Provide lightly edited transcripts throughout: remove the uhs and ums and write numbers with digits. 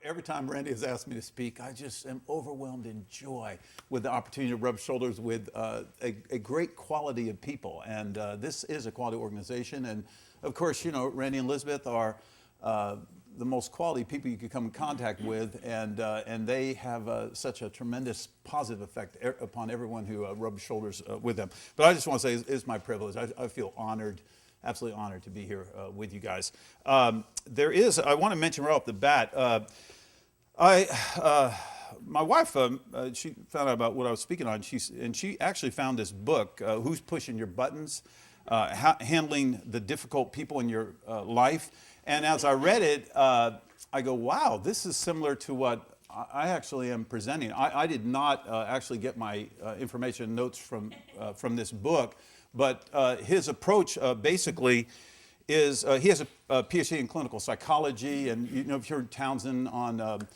Every time Randy has asked me to speak, I just am overwhelmed in joy with the opportunity to rub shoulders with a great quality of people. And this is a quality organization. And of course, you know, Randy and Elizabeth are the most quality people you could come in contact with. And they have such a tremendous positive effect upon everyone who rubs shoulders with them. But I just want to say it's my privilege. I feel honored. Absolutely honored to be here with you guys. I want to mention right off the bat, my wife, she found out about what I was speaking on, and she actually found this book, Who's Pushing Your Buttons? Handling the Difficult People in Your Life. And as I read it, I go, wow, this is similar to what I actually am presenting. I did not actually get my information notes from this book. But his approach basically is he has a PhD in clinical psychology, and you know, you've heard Townsend on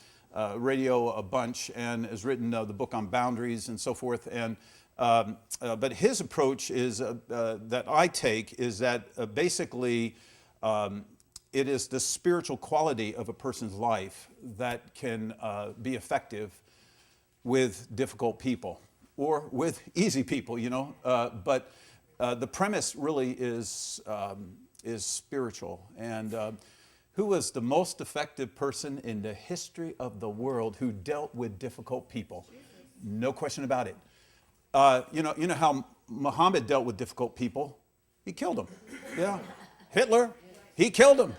radio a bunch, and has written the book on boundaries and so forth. And but his approach is that I take is that basically it is the spiritual quality of a person's life that can be effective with difficult people or with easy people, you know, but. The premise really is spiritual. And who was the most effective person in the history of the world who dealt with difficult people? No question about it. You know how Muhammad dealt with difficult people? He killed them. Yeah. Hitler, he killed them.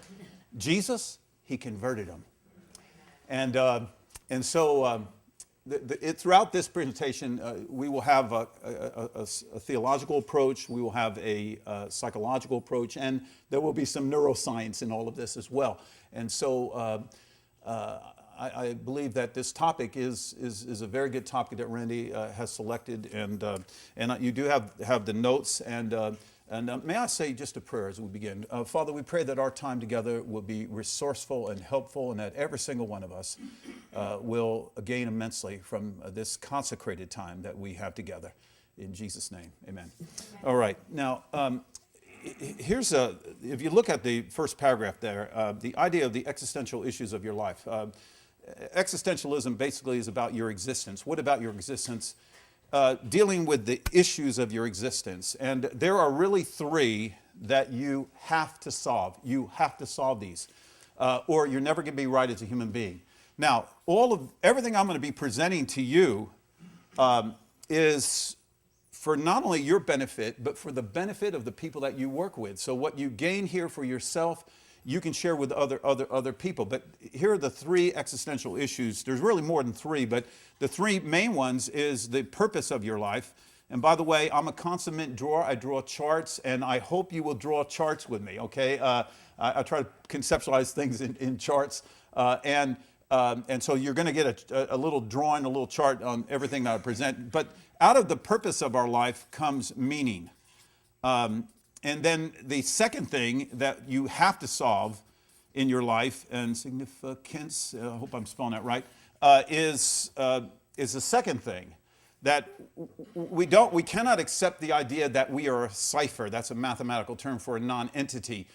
Jesus, he converted them. And so throughout this presentation, we will have a theological approach, we will have a psychological approach, and there will be some neuroscience in all of this as well. And so I believe that this topic is a very good topic that Randy has selected, and you do have the notes, and may I say just a prayer as we begin. Father, we pray that our time together will be resourceful and helpful, and that every single one of us will gain immensely from this consecrated time that we have together. In Jesus' name, amen. All right. Now, if you look at the first paragraph there, the idea of the existential issues of your life. Existentialism basically is about your existence. What about your existence? Dealing with the issues of your existence. And there are really three that you have to solve. You have to solve these, or you're never going to be right as a human being. Now, everything I'm going to be presenting to you is for not only your benefit, but for the benefit of the people that you work with. So what you gain here for yourself, you can share with other people. But here are the three existential issues. There's really more than three, but the three main ones is the purpose of your life. And by the way, I'm a consummate drawer. I draw charts, and I hope you will draw charts with me, okay? I try to conceptualize things in charts. And so you're going to get a little drawing, a little chart on everything that I present. But out of the purpose of our life comes meaning. And then the second thing that you have to solve in your life, and significance, I hope I'm spelling that right, is the second thing, that we cannot accept the idea that we are a cipher. That's a mathematical term for a non-entity.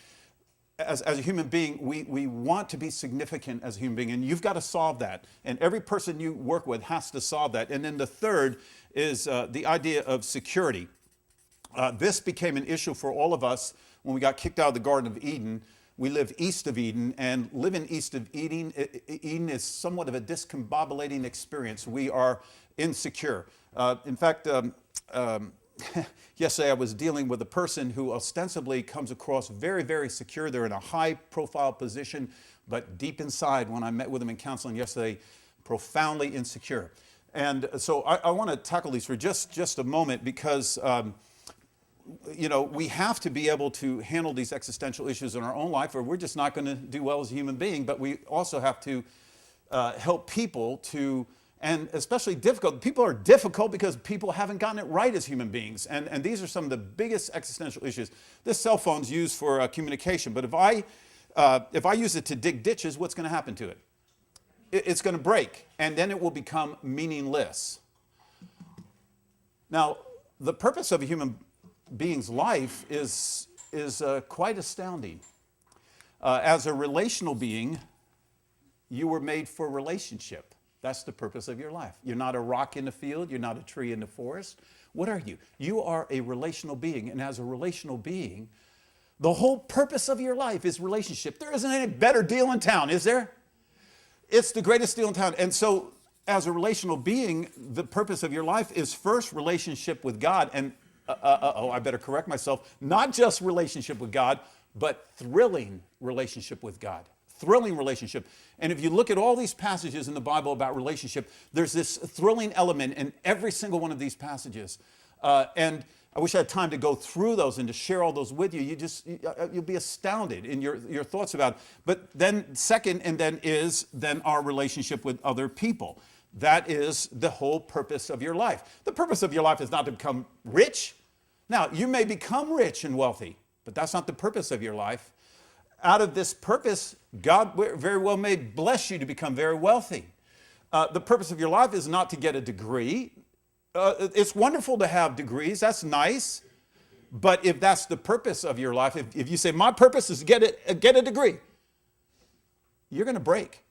As a human being, we want to be significant as a human being, and you've got to solve that. And every person you work with has to solve that. And then the third is the idea of security. This became an issue for all of us when we got kicked out of the Garden of Eden. We live east of Eden, and living east of Eden is somewhat of a discombobulating experience. We are insecure. In fact, yesterday I was dealing with a person who ostensibly comes across very, very secure. They're in a high-profile position, but deep inside, when I met with them in counseling yesterday, profoundly insecure. And so I want to tackle these for just a moment because you know, we have to be able to handle these existential issues in our own life, or we're just not going to do well as a human being. But we also have to help people to, and especially difficult. People are difficult because people haven't gotten it right as human beings. And these are some of the biggest existential issues. This cell phone's used for communication, but if I use it to dig ditches, what's going to happen to it? It's going to break, and then it will become meaningless. Now, the purpose of a human being's life is quite astounding. As a relational being, you were made for relationship. That's the purpose of your life. You're not a rock in the field. You're not a tree in the forest. What are you? You are a relational being. And as a relational being, the whole purpose of your life is relationship. There isn't any better deal in town, is there? It's the greatest deal in town. And so as a relational being, the purpose of your life is first relationship with God. And, I better correct myself. Not just relationship with God, but thrilling relationship with God. Thrilling relationship. And if you look at all these passages in the Bible about relationship, there's this thrilling element in every single one of these passages. And I wish I had time to go through those and to share all those with you. You'll be astounded in your thoughts about it. But then second, and then our relationship with other people. That is the whole purpose of your life. The purpose of your life is not to become rich. Now, you may become rich and wealthy, but that's not the purpose of your life. Out of this purpose, God very well may bless you to become very wealthy. The purpose of your life is not to get a degree. It's wonderful to have degrees. That's nice. But if that's the purpose of your life, if you say, my purpose is to get a degree, you're going to break.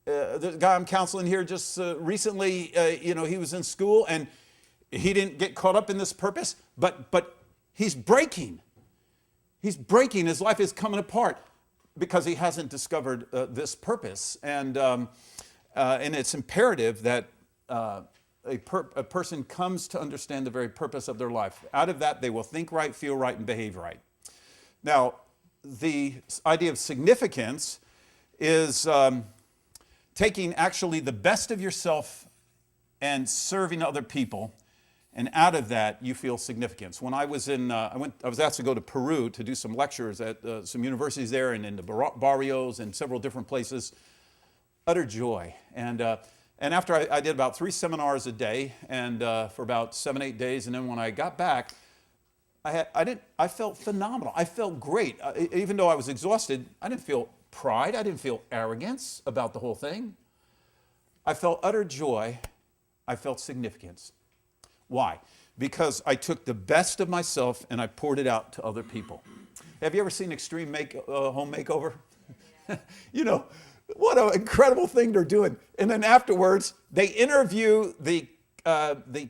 The guy I'm counseling here just recently, he was in school and he didn't get caught up in this purpose, but he's breaking. He's breaking. His life is coming apart because he hasn't discovered this purpose. And it's imperative that a person comes to understand the very purpose of their life. Out of that, they will think right, feel right, and behave right. Now, the idea of significance is taking actually the best of yourself and serving other people. And out of that, you feel significance. When I was I was asked to go to Peru to do some lectures at some universities there and in the barrios and several different places. Utter joy. And after I did about 3 seminars a day and for about 7-8 days. And then when I got back, I felt phenomenal. I felt great. Even though I was exhausted, I didn't feel pride. I didn't feel arrogance about the whole thing. I felt utter joy. I felt significance. Why? Because I took the best of myself and I poured it out to other people. Have you ever seen Extreme Home Makeover? What an incredible thing they're doing. And then afterwards, they interview the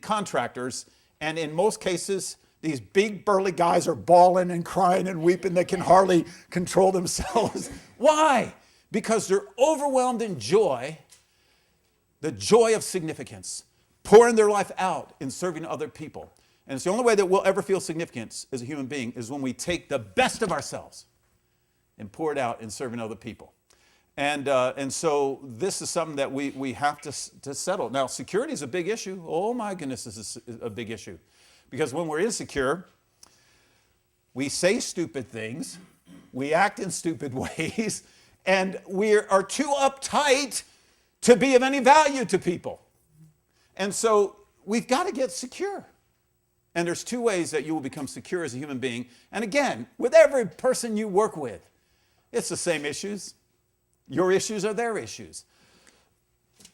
contractors, and in most cases, these big burly guys are bawling and crying and weeping. They can hardly control themselves. Why? Because they're overwhelmed in joy, the joy of significance, pouring their life out in serving other people. And it's the only way that we'll ever feel significance as a human being is when we take the best of ourselves and pour it out in serving other people. And so this is something that we have to settle. Now, security is a big issue. Oh my goodness, this is a big issue. Because when we're insecure, we say stupid things, we act in stupid ways, and we are too uptight to be of any value to people. And so we've got to get secure. And there's 2 ways that you will become secure as a human being. And again, with every person you work with, it's the same issues. Your issues are their issues.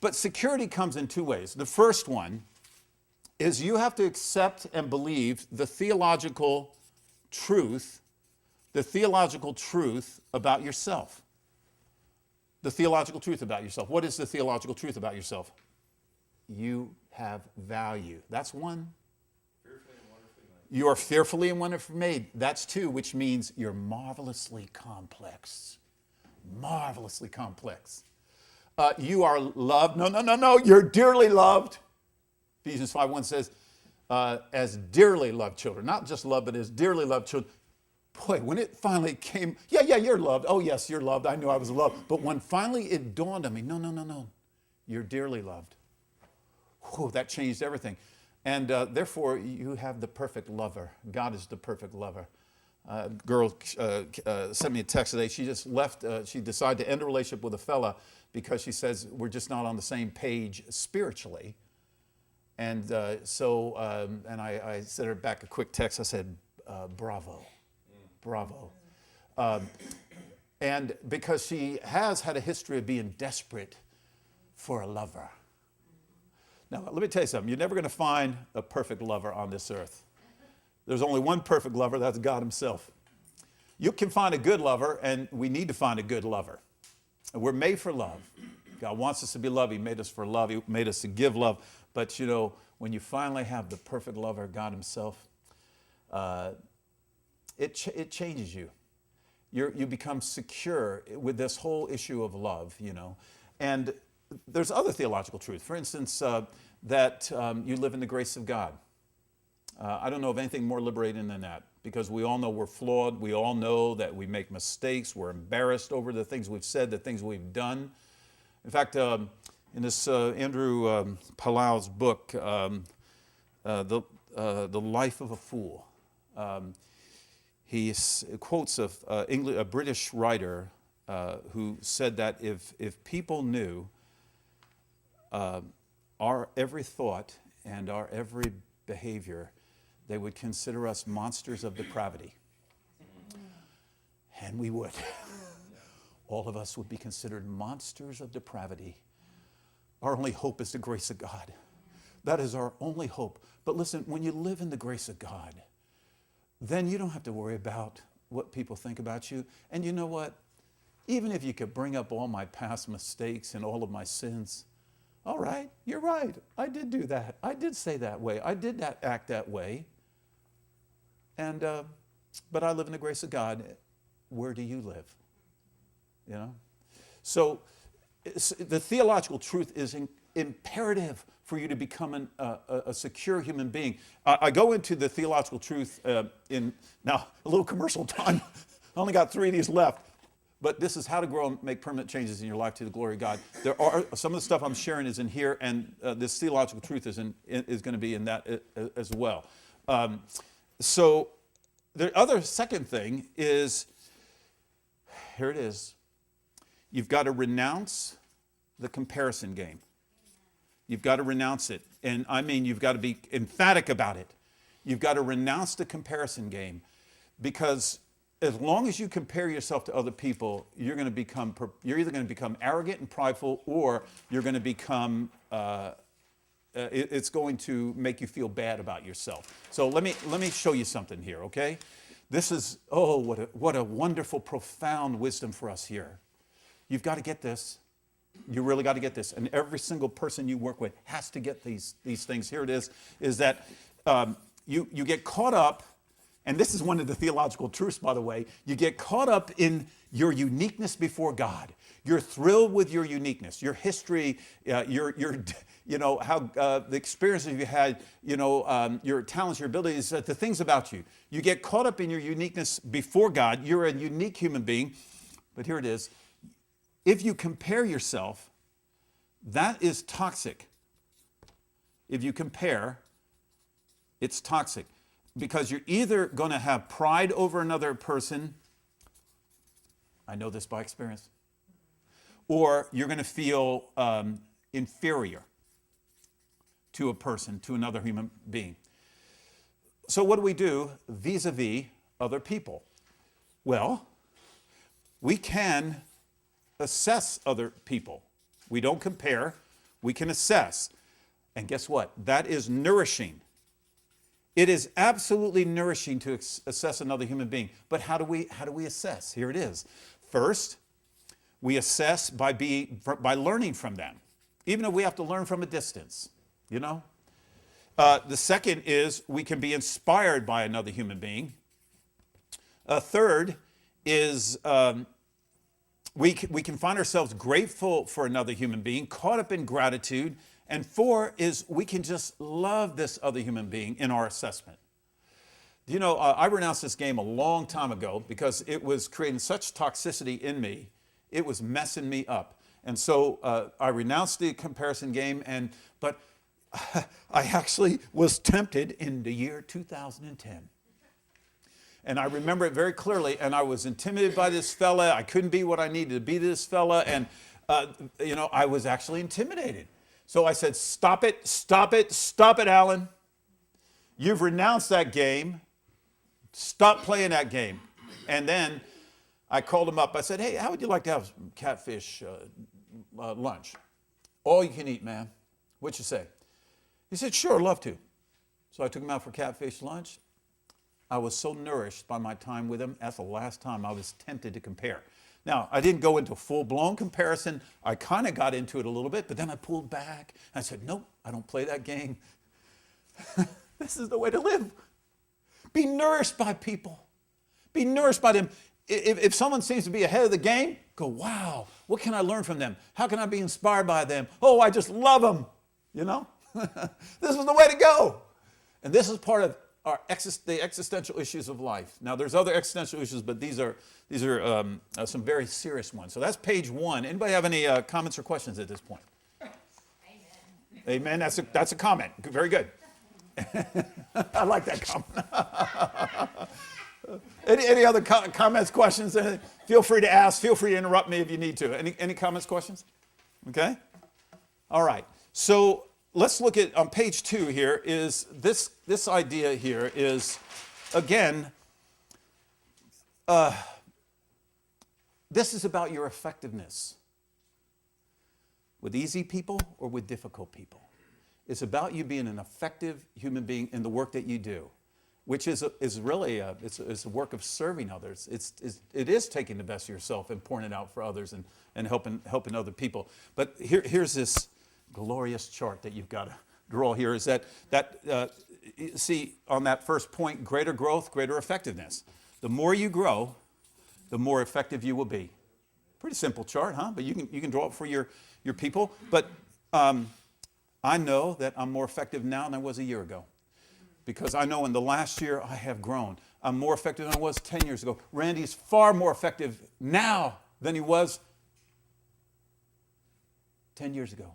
But security comes in 2 ways. The first one is you have to accept and believe the theological truth about yourself. The theological truth about yourself. What is the theological truth about yourself? You have value. That's 1. Fearfully and wonderfully made. You are fearfully and wonderfully made. That's 2, which means you're marvelously complex. Marvelously complex. You are loved. No. You're dearly loved. Ephesians 5:1 says, as dearly loved children. Not just loved, but as dearly loved children. Boy, when it finally came, yeah, you're loved. Oh, yes, you're loved. I knew I was loved. But when finally it dawned on me, no. You're dearly loved. Whew, that changed everything. And therefore, you have the perfect lover. God is the perfect lover. A girl sent me a text today. She just left. She decided to end a relationship with a fella because she says we're just not on the same page spiritually. And and I sent her back a quick text. I said, bravo. And because she has had a history of being desperate for a lover. Now, let me tell you something. You're never going to find a perfect lover on this earth. There's only one perfect lover, that's God himself. You can find a good lover, and we need to find a good lover. We're made for love. God wants us to be loved. He made us for love. He made us to give love. But you know, when you finally have the perfect lover, God himself, it changes you. You become secure with this whole issue of love, you know. And there's other theological truth. For instance, that you live in the grace of God. I don't know of anything more liberating than that, because we all know we're flawed. We all know that we make mistakes. We're embarrassed over the things we've said, the things we've done. In fact, in this Andrew Palau's book, The Life of a Fool, he quotes a British writer who said that if people knew our every thought and our every behavior, they would consider us monsters of depravity. And we would. All of us would be considered monsters of depravity. Our only hope is the grace of God. That is our only hope. But listen, when you live in the grace of God, then you don't have to worry about what people think about you. And you know what? Even if you could bring up all my past mistakes and all of my sins, all right, you're right. I did do that. I did say that way. I did act that way. And but I live in the grace of God. Where do you live? You know? So the theological truth is imperative for you to become a secure human being. I go into the theological truth in, now, a little commercial time. I only got 3 of these left. But this is how to grow and make permanent changes in your life to the glory of God. There are some of the stuff I'm sharing is in here, and this theological truth is going to be in that as well. So the other second thing is, here it is. You've got to renounce the comparison game. You've got to renounce it. And I mean, you've got to be emphatic about it. You've got to renounce the comparison game, because as long as you compare yourself to other people, you're either going to become arrogant and prideful, or you're going to become, it's going to make you feel bad about yourself. So let me show you something here, okay? This is, oh, what a wonderful, profound wisdom for us here. You've got to get this. You really got to get this. And every single person you work with has to get these things. Here it is that you get caught up, and this is one of the theological truths, by the way. You get caught up in your uniqueness before God. You're thrilled with your uniqueness, your history, your you know, how the experiences you had, you know, your talents, your abilities, the things about you. You get caught up in your uniqueness before God. You're a unique human being. But here it is. If you compare yourself, that is toxic. If you compare, it's toxic. Because you're either going to have pride over another person, I know this by experience, or you're going to feel inferior to a person, to another human being. So what do we do vis-a-vis other people? Well, we can assess other people. We don't compare, we can assess. And guess what? That is nourishing. It is absolutely nourishing to assess another human being. But how do we assess? Here it is. First, we assess by learning from them, even if we have to learn from a distance, you know? The second is we can be inspired by another human being. Third is we can find ourselves grateful for another human being, caught up in gratitude. And 4 is we can just love this other human being in our assessment. You know, I renounced this game a long time ago because it was creating such toxicity in me. It was messing me up. And so I renounced the comparison game, but I actually was tempted in the year 2010. And I remember it very clearly, and I was intimidated by this fella. I couldn't be what I needed to be to this fella, and you know, I was actually intimidated. So I said, stop it, Alan. You've renounced that game. Stop playing that game. And then I called him up. I said, hey, how would you like to have catfish lunch? All you can eat, man. What'd you say? He said, sure, love to. So I took him out for catfish lunch. I was so nourished by my time with him. That's the last time I was tempted to compare. Now, I didn't go into full-blown comparison. I kind of got into it a little bit, but then I pulled back. I said, nope, I don't play that game. This is the way to live. Be nourished by people. Be nourished by them. If someone seems to be ahead of the game, go, wow, what can I learn from them? How can I be inspired by them? Oh, I just love them. You know? This is the way to go. And this is part of the existential issues of life. Now, there's other existential issues, but these are some very serious ones. So that's page 1. Anybody have any comments or questions at this point? Amen. Amen. That's a comment. Very good. I like that comment. Any other comments, questions? Feel free to ask. Feel free to interrupt me if you need to. Any comments, questions? Okay. All right. So let's look at, on page 2 here, is this idea here is, again, this is about your effectiveness with easy people or with difficult people. It's about you being an effective human being in the work that you do, which is really a work of serving others. It is taking the best of yourself and pouring it out for others and helping other people. But here's this glorious chart that you've got to draw here. Is that see on that first point, greater growth, greater effectiveness. The more you grow, the more effective you will be. Pretty simple chart, huh? But you can draw it for your people. But I know that I'm more effective now than I was a year ago, because I know in the last year I have grown. I'm more effective than I was 10 years ago. Randy's far more effective now than he was 10 years ago.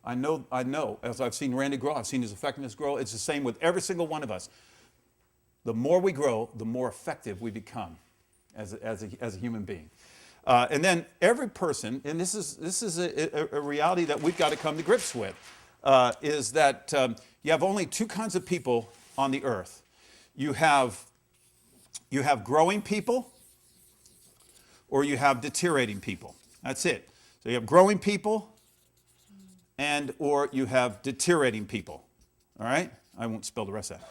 I know, as I've seen Randy grow, I've seen his effectiveness grow. It's the same with every single one of us. The more we grow, the more effective we become as a human being. And then every person, and this is a reality that we've got to come to grips with, is that you have only 2 kinds of people on the earth. You have growing people, or you have deteriorating people. That's it. So you have growing people, or you have deteriorating people. All right? I won't spell the rest of that.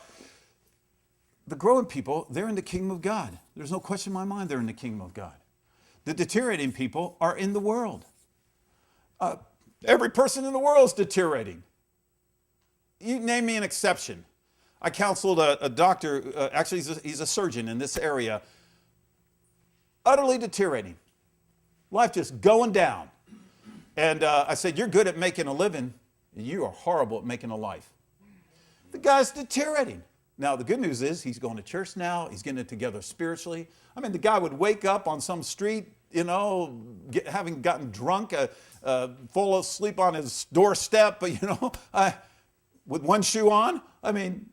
The growing people, they're in the kingdom of God. There's no question in my mind they're in the kingdom of God. The deteriorating people are in the world. Every person in the world is deteriorating. You name me an exception. I counseled a doctor, actually he's a surgeon in this area, utterly deteriorating. Life just going down. And I said, you're good at making a living, and you are horrible at making a life. The guy's deteriorating. Now, the good news is he's going to church now. He's getting it together spiritually. I mean, the guy would wake up on some street, having gotten drunk, fall asleep on his doorstep, but, with one shoe on. I mean,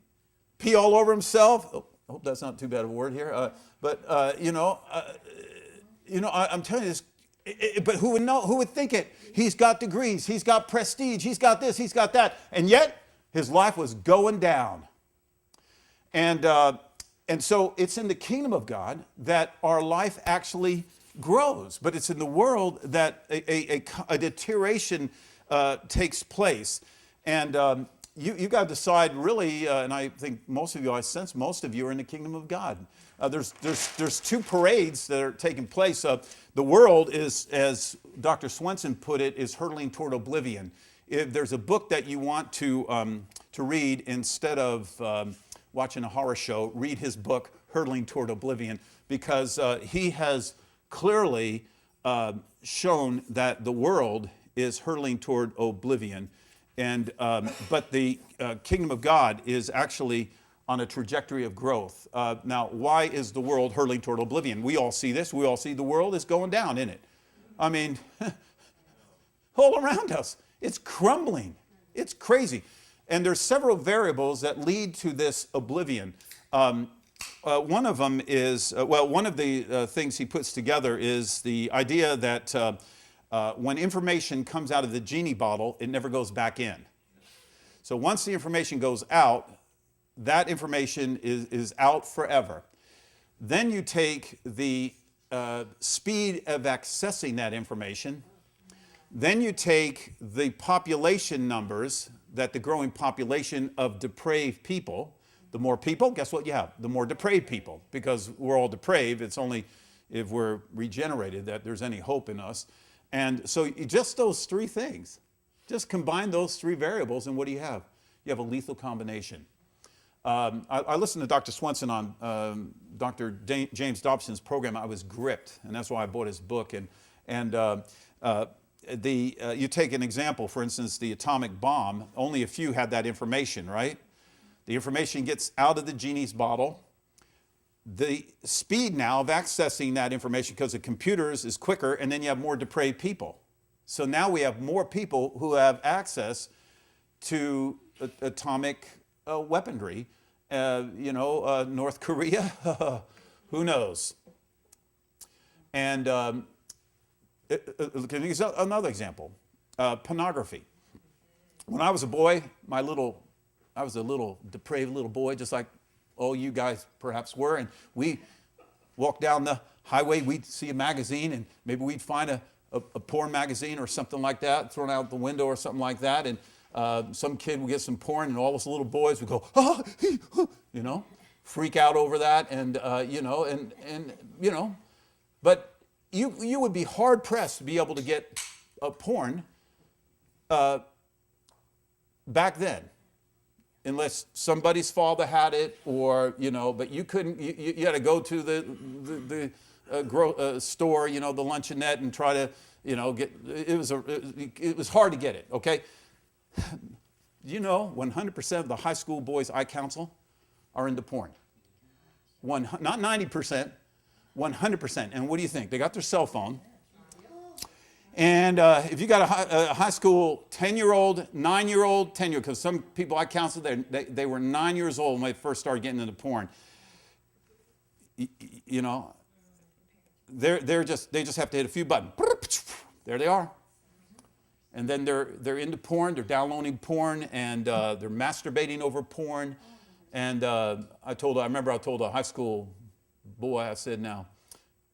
pee all over himself. Oh, I hope that's not too bad of a word here. I'm telling you this. But who would know? Who would think it? He's got degrees. He's got prestige. He's got this. He's got that. And yet, his life was going down. And so it's in the kingdom of God that our life actually grows. But it's in the world that a deterioration takes place. And you've got to decide really, and I think I sense most of you are in the kingdom of God. There's 2 parades that are taking place. The world is, as Dr. Swenson put it, is hurtling toward oblivion. If there's a book that you want to read instead of watching a horror show, read his book, Hurtling Toward Oblivion, because he has clearly shown that the world is hurtling toward oblivion, but the kingdom of God is actually on a trajectory of growth. Now, why is the world hurtling toward oblivion? We all see this. We all see the world is going down, isn't it? I mean, all around us, it's crumbling. It's crazy. And there's several variables that lead to this oblivion. One of them is, one of the things he puts together is the idea that when information comes out of the genie bottle, it never goes back in. So once the information goes out, that information is out forever. Then you take the speed of accessing that information. Then you take the population numbers, that the growing population of depraved people. The more people, guess what you have? The more depraved people, because we're all depraved. It's only, if we're regenerated, that there's any hope in us. And so just those three things, just combine those three variables, and what do you have? You have a lethal combination. I listened to Dr. Swenson on Dr. James Dobson's program. I was gripped, and that's why I bought his book. You take an example, for instance, the atomic bomb. Only a few had that information, right? The information gets out of the genie's bottle. The speed now of accessing that information because of computers is quicker, and then you have more depraved people. So now we have more people who have access to atomic weaponry. North Korea, who knows? And another example, pornography. When I was a boy, I was a little depraved little boy, just like all you guys perhaps were, and we walked down the highway, we'd see a magazine, and maybe we'd find a porn magazine or something like that, thrown out the window or something like that, and some kid would get some porn, and all those little boys would go, freak out over that, and but you would be hard pressed to be able to get a porn back then, unless somebody's father had it, or but you couldn't. You had to go to the store, the luncheonette, and try to get. It was hard to get it. Okay. 100% of the high school boys I counsel are into porn. Not 90%, 100%. And what do you think? They got their cell phone. And if you got a high school 10-year-old, 9-year-old, 10-year-old, because some people I counseled, they were 9 years old when they first started getting into porn. They just have to hit a few buttons. There they are. And then they're into porn, they're downloading porn, and they're masturbating over porn. And I remember I told a high school boy, I said, now,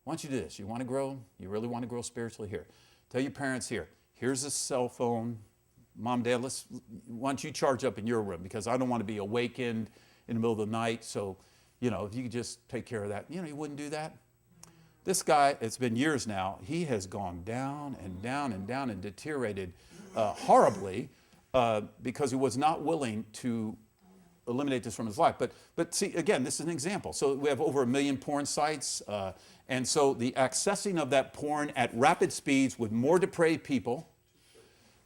why don't you do this? You want to grow? You really want to grow spiritually? Here. Tell your parents here's a cell phone. Mom, Dad, why don't you charge up in your room? Because I don't want to be awakened in the middle of the night. So, if you could just take care of that. You wouldn't do that. This guy, it's been years now, he has gone down and down and down and deteriorated horribly because he was not willing to eliminate this from his life. But see, again, this is an example. So we have over 1 million porn sites. And so the accessing of that porn at rapid speeds with more depraved people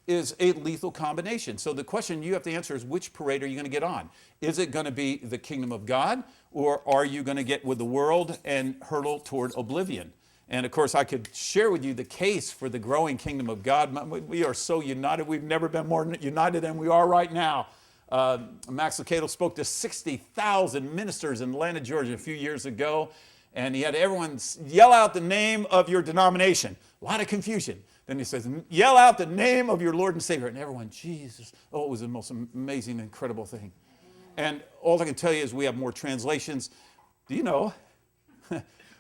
is a lethal combination. So the question you have to answer is, which parade are you going to get on? Is it going to be the kingdom of God, or are you going to get with the world and hurtle toward oblivion? And of course, I could share with you the case for the growing kingdom of God. We are so united. We've never been more united than we are right now. Max Lucado spoke to 60,000 ministers in Atlanta, Georgia a few years ago, and he had everyone yell out the name of your denomination. A lot of confusion. Then he says, yell out the name of your Lord and Savior. And everyone, Jesus. Oh, it was the most amazing, incredible thing. And all I can tell you is we have more translations. Do you know,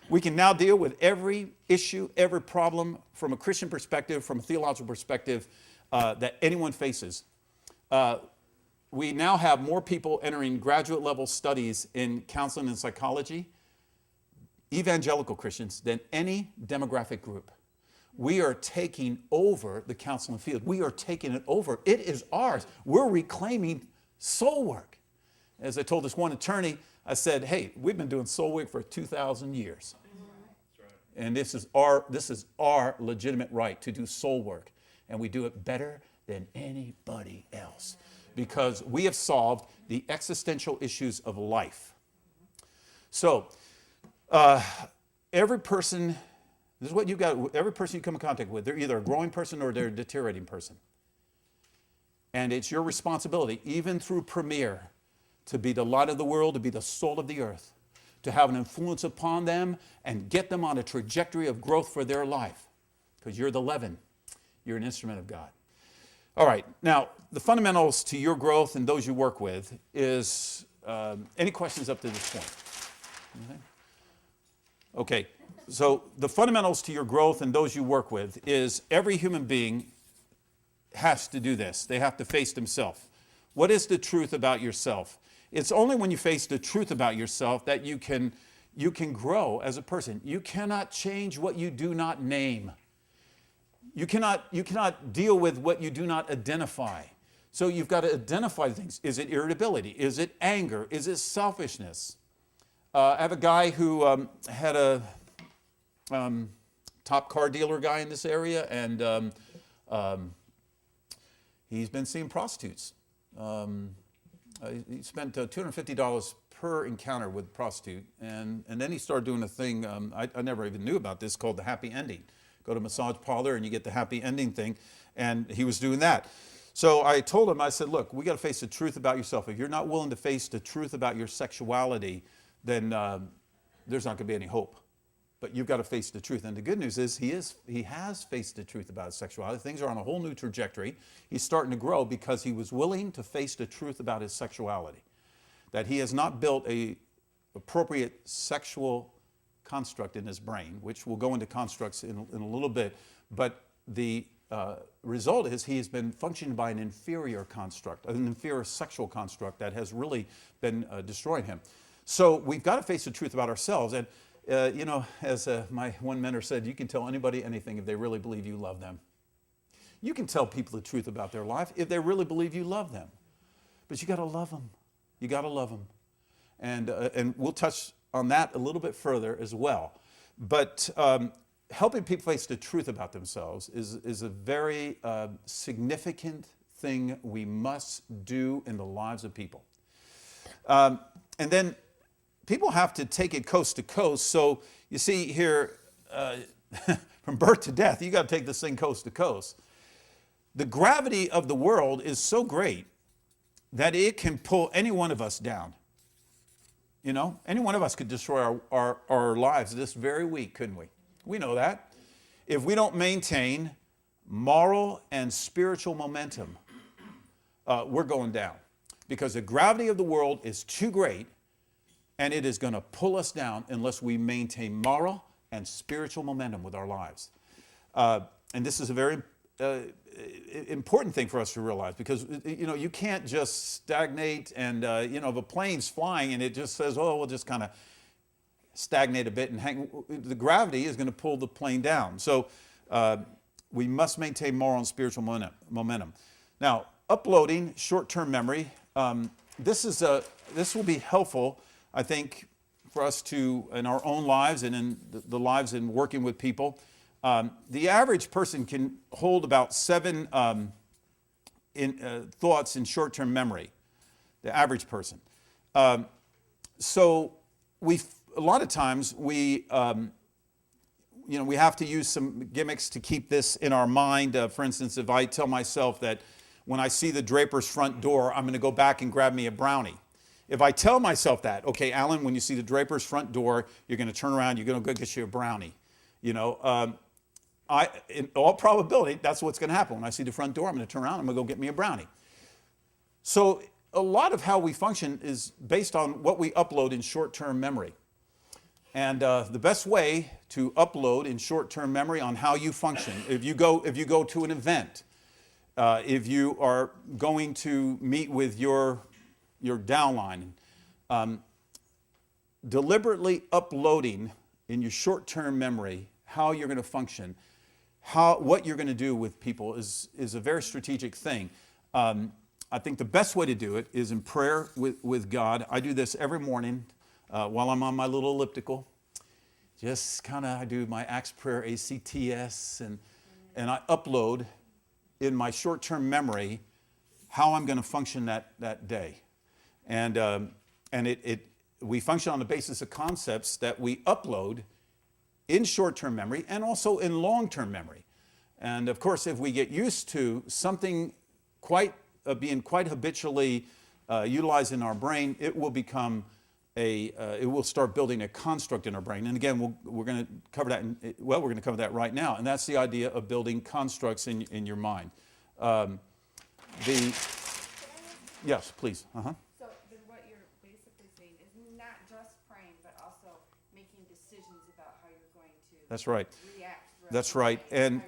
we can now deal with every issue, every problem from a Christian perspective, from a theological perspective that anyone faces. We now have more people entering graduate level studies in counseling and psychology, evangelical Christians, than any demographic group. We are taking over the counseling field. We are taking it over. It is ours. We're reclaiming soul work. As I told this one attorney, I said, hey, we've been doing soul work for 2,000 years. And this is our legitimate right to do soul work. And we do it better than anybody else, because we have solved the existential issues of life. So every person, this is what you got, every person you come in contact with, they're either a growing person or they're a deteriorating person. And it's your responsibility, even through Premier, to be the light of the world, to be the salt of the earth, to have an influence upon them and get them on a trajectory of growth for their life. Because you're the leaven. You're an instrument of God. All right, now, the fundamentals to your growth and those you work with is, any questions up to this point? Anything? Okay, so the fundamentals to your growth and those you work with is every human being has to do this. They have to face themselves. What is the truth about yourself? It's only when you face the truth about yourself that you can you can grow as a person. You cannot change what you do not name. You cannot deal with what you do not identify. So you've got to identify things. Is it irritability? Is it anger? Is it selfishness? I have a guy who had a top car dealer guy in this area, and he's been seeing prostitutes. He spent $250 per encounter with a prostitute, and then he started doing a thing I never even knew about this, called the happy ending. Go to a massage parlor and you get the happy ending thing, and he was doing that. So I told him, I said, look, we got to face the truth about yourself. If you're not willing to face the truth about your sexuality, then there's not going to be any hope. But you've got to face the truth. And the good news is he has faced the truth about his sexuality. Things are on a whole new trajectory. He's starting to grow because he was willing to face the truth about his sexuality. That he has not built a appropriate sexual construct in his brain, which we'll go into constructs in a little bit. But the result is he has been functioning by an inferior construct, an inferior sexual construct that has really been destroying him. So we've got to face the truth about ourselves. And you know, as my one mentor said, you can tell anybody anything if they really believe you love them. You can tell people the truth about their life if they really believe you love them. But you got to love them. You got to love them. And we'll touch on that a little bit further as well. But helping people face the truth about themselves is a very significant thing we must do in the lives of people. And then people have to take it coast to coast. So you see here, from birth to death, you got to take this thing coast to coast. The gravity of the world is so great that it can pull any one of us down. You know, any one of us could destroy our lives this very week, couldn't we? We know that. If we don't maintain moral and spiritual momentum, we're going down. Because the gravity of the world is too great, and it is going to pull us down unless we maintain moral and spiritual momentum with our lives. And this is a very important thing for us to realize, because you know, you can't just stagnate and you know, if a plane's flying and it just says, oh, we'll just kind of stagnate a bit and hang, the gravity is going to pull the plane down. So we must maintain moral and spiritual momentum. Now, uploading short-term memory, this will be helpful, I think, for us to, in our own lives and in the lives in working with people. The average person can hold about 7 thoughts in short-term memory, the average person. So a lot of times we have to use some gimmicks to keep this in our mind. For instance, if I tell myself that when I see the Draper's front door, I'm going to go back and grab me a brownie. If I tell myself that, okay, Alan, when you see the Draper's front door, you're going to turn around, you're going to go get you a brownie. You know, in all probability, that's what's going to happen. When I see the front door, I'm going to turn around, I'm going to go get me a brownie. So a lot of how we function is based on what we upload in short-term memory. And the best way to upload in short-term memory on how you function, if you go to an event, if you are going to meet with your downline, deliberately uploading in your short-term memory how you're going to function, what you're going to do with people is a very strategic thing. I think the best way to do it is in prayer with God. I do this every morning while I'm on my little elliptical. Just kind of, I do my Acts prayer, ACTS, and I upload in my short-term memory how I'm going to function that day. And we function on the basis of concepts that we upload in short-term memory and also in long-term memory. And of course, if we get used to something being quite habitually utilized in our brain, it will become it will start building a construct in our brain. And again, we're going to cover that. We're going to cover that right now. And that's the idea of building constructs in your mind. Yes, please. Uh-huh. So then what you're basically saying is not just praying, but also making decisions about how you're going to That's right. react. That's right. And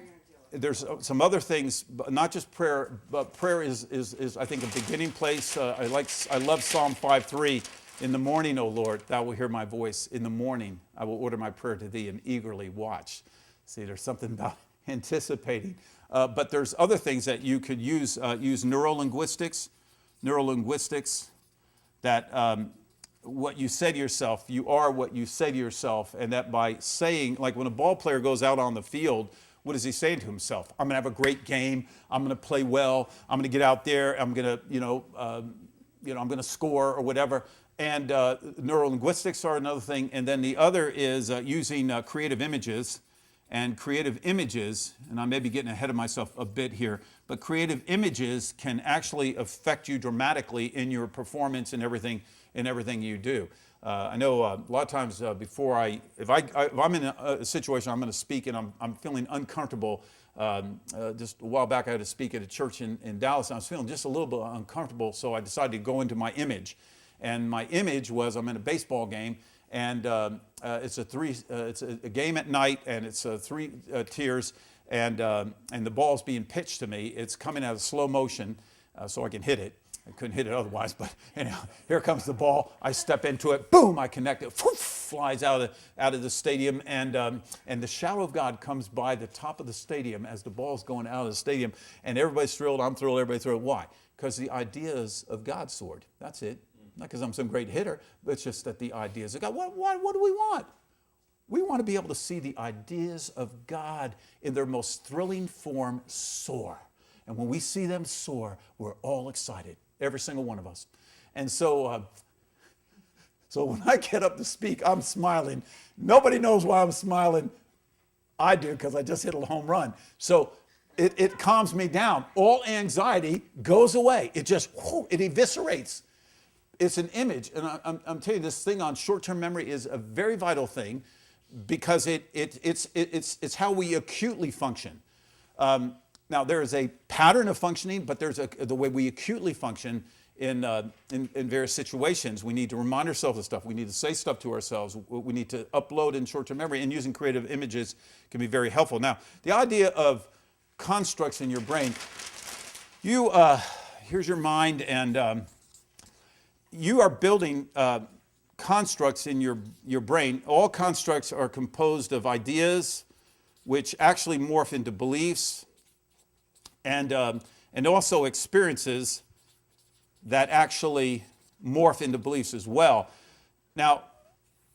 there's some other things, not just prayer, but prayer is I think a beginning place. I love Psalm 5:3. In the morning, O Lord, thou wilt hear my voice. In the morning, I will order my prayer to thee and eagerly watch. See, there's something about anticipating. But there's other things that you could use. Use neurolinguistics. Neurolinguistics, that what you say to yourself, you are what you say to yourself. And that by saying, like when a ball player goes out on the field, what is he saying to himself? I'm going to have a great game. I'm going to play well. I'm going to get out there. I'm going to, I'm going to score or whatever. And neurolinguistics are another thing. And then the other is using creative images. And creative images, and I may be getting ahead of myself a bit here, but creative images can actually affect you dramatically in your performance and everything you do. I know a lot of times if I'm in a situation I'm going to speak and I'm feeling uncomfortable. Just a while back I had to speak at a church in Dallas and I was feeling just a little bit uncomfortable, so I decided to go into my image. And my image was I'm in a baseball game, and it's a game at night, and it's three tiers, and the ball's being pitched to me. It's coming out of slow motion, so I can hit it. I couldn't hit it otherwise, but anyhow, here comes the ball. I step into it, boom! I connect it, flies out of the stadium, and the shadow of God comes by the top of the stadium as the ball's going out of the stadium, and everybody's thrilled. I'm thrilled. Everybody's thrilled. Why? Because the ideas of God soared. That's it. Not because I'm some great hitter, but it's just that the ideas of God. What do we want? We want to be able to see the ideas of God in their most thrilling form soar. And when we see them soar, we're all excited, every single one of us. And so when I get up to speak, I'm smiling. Nobody knows why I'm smiling. I do, because I just hit a home run. So it calms me down. All anxiety goes away. It just, it eviscerates. It's an image, and I'm telling you, this thing on short-term memory is a very vital thing because it's how we acutely function. Now, there is a pattern of functioning, but there's the way we acutely function in various situations. We need to remind ourselves of stuff. We need to say stuff to ourselves. We need to upload in short-term memory, and using creative images can be very helpful. Now, the idea of constructs in your brain, here's your mind, and you are building constructs in your brain. All constructs are composed of ideas, which actually morph into beliefs, and also experiences that actually morph into beliefs as well. Now,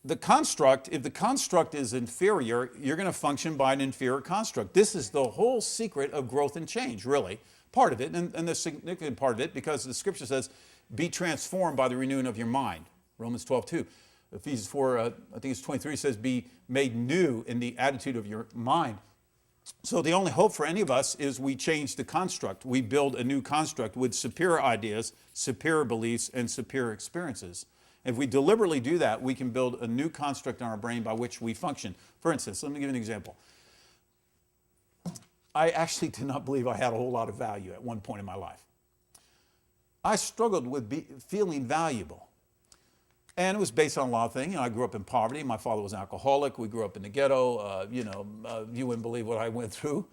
if the construct is inferior, you're going to function by an inferior construct. This is the whole secret of growth and change, really. Part of it, and the significant part of it, because the scripture says, be transformed by the renewing of your mind. Romans 12:2. Ephesians 4, I think it's 23, says, be made new in the attitude of your mind. So the only hope for any of us is we change the construct. We build a new construct with superior ideas, superior beliefs, and superior experiences. If we deliberately do that, we can build a new construct in our brain by which we function. For instance, let me give you an example. I actually did not believe I had a whole lot of value at one point in my life. I struggled with feeling valuable. And it was based on a lot of things. I grew up in poverty. My father was an alcoholic. We grew up in the ghetto. You wouldn't believe what I went through.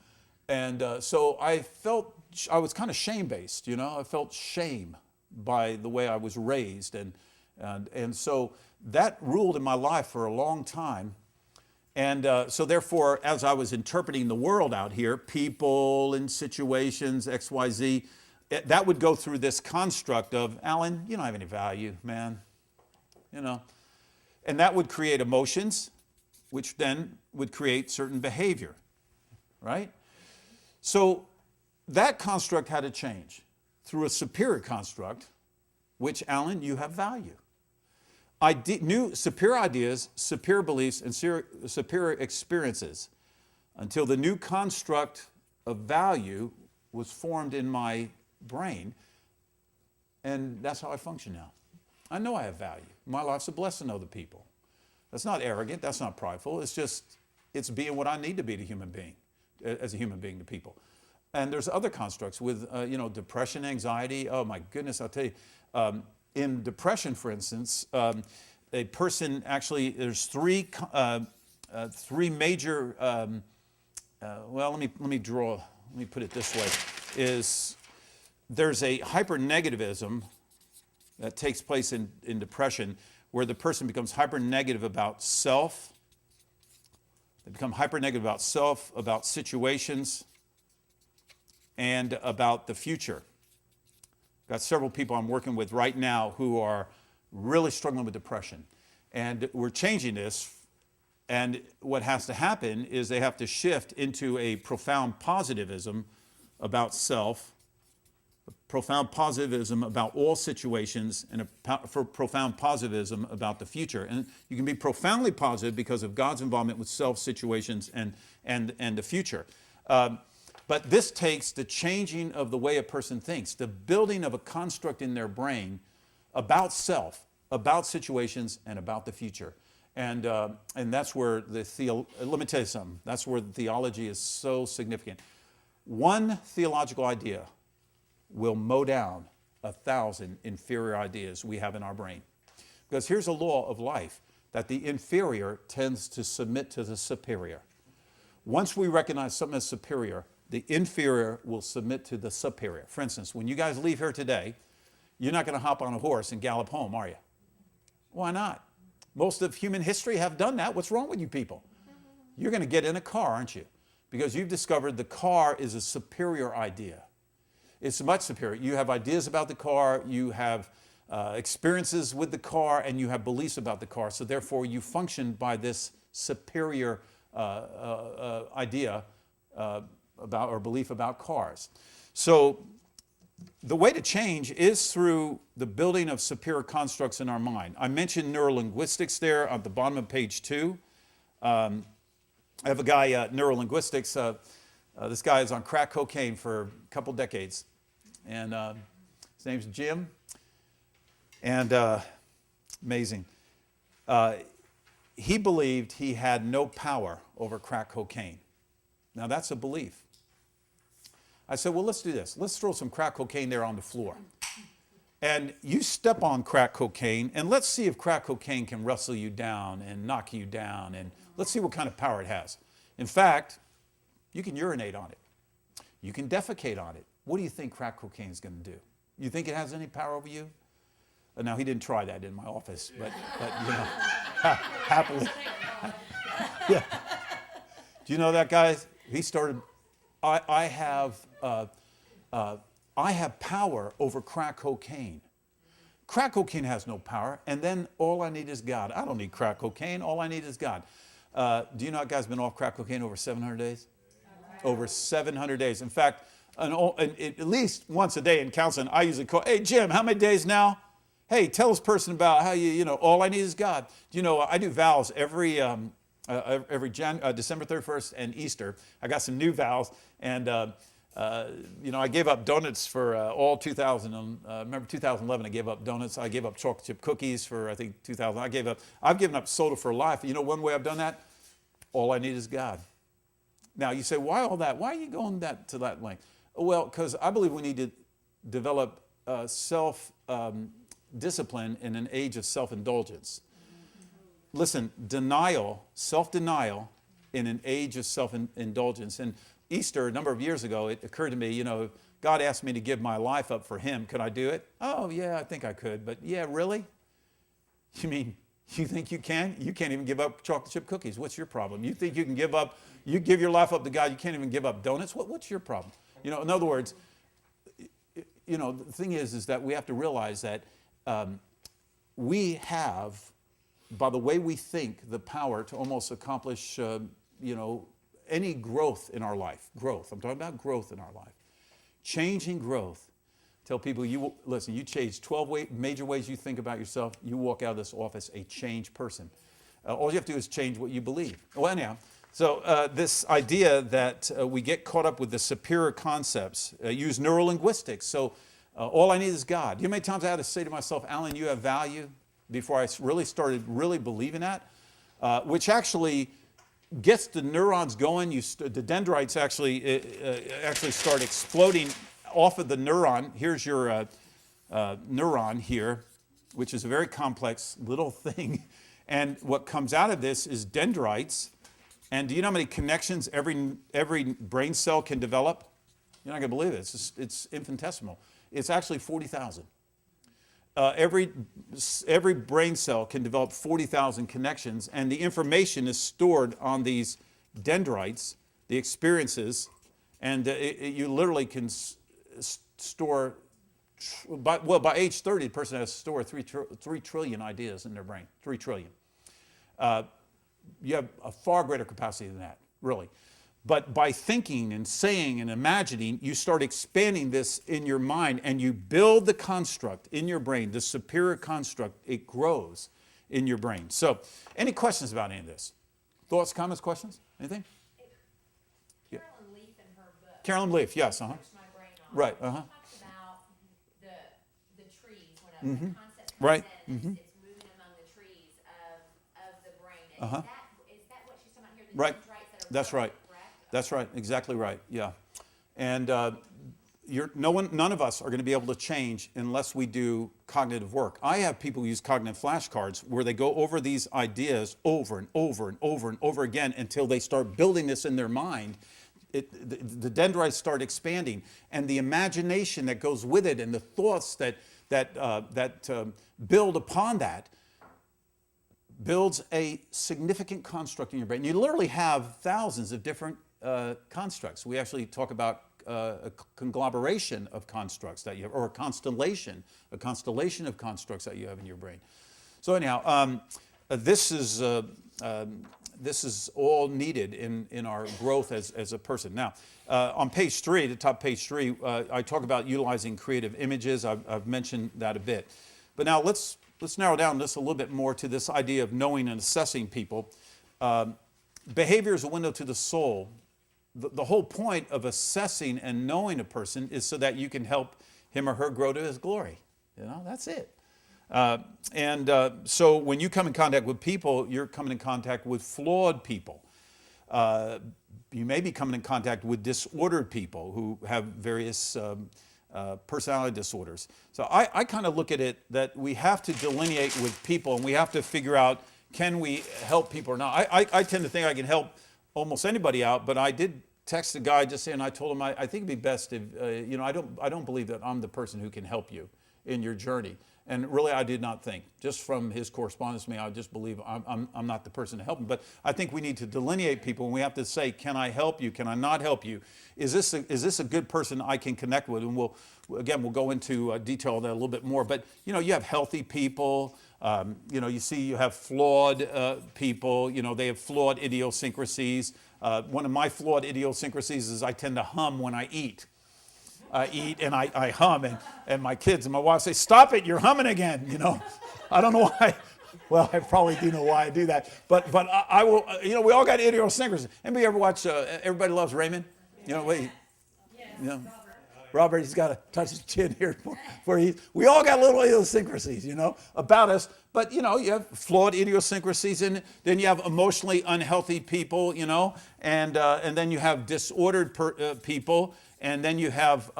And so I was kind of shame-based, I felt shame by the way I was raised. And so that ruled in my life for a long time. And so therefore, as I was interpreting the world out here, people and situations, X, Y, Z, that would go through this construct of, Alan, you don't have any value, man. And that would create emotions, which then would create certain behavior, right? So that construct had to change through a superior construct, which, Alan, you have value. New superior ideas, superior beliefs, and superior experiences until the new construct of value was formed in my brain, and that's how I function now. I know I have value. My life's a blessing to other people. That's not arrogant. That's not prideful. It's being what I need to be as a human being to people. And there's other constructs with, depression, anxiety. Oh my goodness, I'll tell you. In depression, for instance, a person actually, there's three major. Let me put it this way: there's a hyper-negativism that takes place in depression, where the person becomes hyper-negative about self. They become hyper-negative about self, about situations, and about the future. Got several people I'm working with right now who are really struggling with depression. And we're changing this. And what has to happen is they have to shift into a profound positivism about self, a profound positivism about all situations, and a profound positivism about the future. And you can be profoundly positive because of God's involvement with self, situations, and the future. But this takes the changing of the way a person thinks, the building of a construct in their brain about self, about situations, and about the future. And that's where let me tell you something, that's where theology is so significant. One theological idea will mow down 1,000 inferior ideas we have in our brain. Because here's a law of life, that the inferior tends to submit to the superior. Once we recognize something as superior, the inferior will submit to the superior. For instance, when you guys leave here today, you're not going to hop on a horse and gallop home, are you? Why not? Most of human history have done that. What's wrong with you people? You're going to get in a car, aren't you? Because you've discovered the car is a superior idea. It's much superior. You have ideas about the car, you have experiences with the car, and you have beliefs about the car. So therefore, you function by this superior idea about or belief about cars. So the way to change is through the building of superior constructs in our mind. I mentioned neurolinguistics there at the bottom of page 2. I have a guy, neurolinguistics, this guy is on crack cocaine for a couple decades. And his name's Jim. And amazing. He believed he had no power over crack cocaine. Now that's a belief. I said, well, let's do this. Let's throw some crack cocaine there on the floor. And you step on crack cocaine, and let's see if crack cocaine can wrestle you down and knock you down, and let's see what kind of power it has. In fact, you can urinate on it. You can defecate on it. What do you think crack cocaine is going to do? You think it has any power over you? Now, he didn't try that in my office, but you know, happily. Yeah. Do you know that guy? He started... I have power over crack cocaine. Crack cocaine has no power, and then all I need is God. I don't need crack cocaine. All I need is God. Do you know that guy's been off crack cocaine over 700 days? Over 700 days. In fact, at least once a day in counseling, I usually call, hey, Jim, how many days now? Hey, tell this person about how all I need is God. Do you know, I do vows every December 31st and Easter. I got some new vows, and I gave up donuts for all 2000. Remember 2011? I gave up donuts. I gave up chocolate chip cookies for I think 2000. I've given up soda for life. You know one way I've done that? All I need is God. Now you say, why all that? Why are you going to that length? Well, because I believe we need to develop self discipline in an age of self-indulgence. Listen, self-denial in an age of self-indulgence. And Easter, a number of years ago, it occurred to me, God asked me to give my life up for him. Could I do it? Oh, yeah, I think I could. But yeah, really? You mean, you think you can? You can't even give up chocolate chip cookies. What's your problem? You think you can you give your life up to God, you can't even give up donuts? What's your problem? In other words, the thing is that we have to realize that we have, by the way we think, the power to almost accomplish, any growth in our life. Growth. I'm talking about growth in our life. Changing growth. Tell people, you change 12 major ways you think about yourself. You walk out of this office a changed person. All you have to do is change what you believe. Well, anyhow, so this idea that we get caught up with the superior concepts, use neurolinguistics. So all I need is God. You know how many times I had to say to myself, Alan, you have value, before I really started believing that, which actually gets the neurons going. The dendrites actually start exploding off of the neuron. Here's your neuron here, which is a very complex little thing. And what comes out of this is dendrites. And do you know how many connections every brain cell can develop? You're not going to believe it. It's infinitesimal. It's actually 40,000. every brain cell can develop 40,000 connections, and the information is stored on these dendrites, the experiences, and you literally can store. By age 30, the person has to store 3 trillion ideas in their brain. 3 trillion. You have a far greater capacity than that, really. But by thinking and saying and imagining, you start expanding this in your mind, and you build the construct in your brain, the superior construct. It grows in your brain. So, any questions about any of this? Thoughts, comments, questions? Anything? Carolyn Leaf in her book. Carolyn Leaf, yes. Touched my brain on. Right. She talks about the trees when a concept comes Right. in, and it's moving among the trees of the brain. And is that what she's talking about here? The Right. dendrites that are That's right. correct? That's right. Exactly right. Yeah. And none of us are going to be able to change unless we do cognitive work. I have people who use cognitive flashcards where they go over these ideas over and over and over and over again until they start building this in their mind. The dendrites start expanding, and the imagination that goes with it, and the thoughts that build upon that, builds a significant construct in your brain. You literally have thousands of different constructs. We actually talk about a conglomeration of constructs that you have, or a constellation of constructs that you have in your brain. So anyhow, this is all needed in our growth as a person. Now, on page 3, the top page 3, I talk about utilizing creative images. I've mentioned that a bit. But now let's narrow down this a little bit more to this idea of knowing and assessing people. Behavior is a window to the soul. The whole point of assessing and knowing a person is so that you can help him or her grow to his glory. That's it. So when you come in contact with people, you're coming in contact with flawed people. You may be coming in contact with disordered people who have various personality disorders. So I kind of look at it that we have to delineate with people, and we have to figure out, can we help people or not? I tend to think I can help almost anybody out, but I did text a guy just saying, I told him I think it'd be best if, I don't believe that I'm the person who can help you in your journey. And really, I did not think. Just from his correspondence to me, I just believe I'm not the person to help him. But I think we need to delineate people, and we have to say, can I help you? Can I not help you? Is this a good person I can connect with? And we'll go into detail on that a little bit more. But, you have healthy people. You have flawed people. They have flawed idiosyncrasies. One of my flawed idiosyncrasies is I tend to hum when I eat. I eat and I hum, and my kids and my wife say, "Stop it, you're humming again." I don't know why. Well, I probably do know why I do that, but I will. We all got idiosyncrasies. Anybody ever watch Everybody Loves Raymond? Robert, he's got to touch his chin here we all got little idiosyncrasies, about us. But, you have flawed idiosyncrasies, and then you have emotionally unhealthy people, and then you have disordered people, and then you have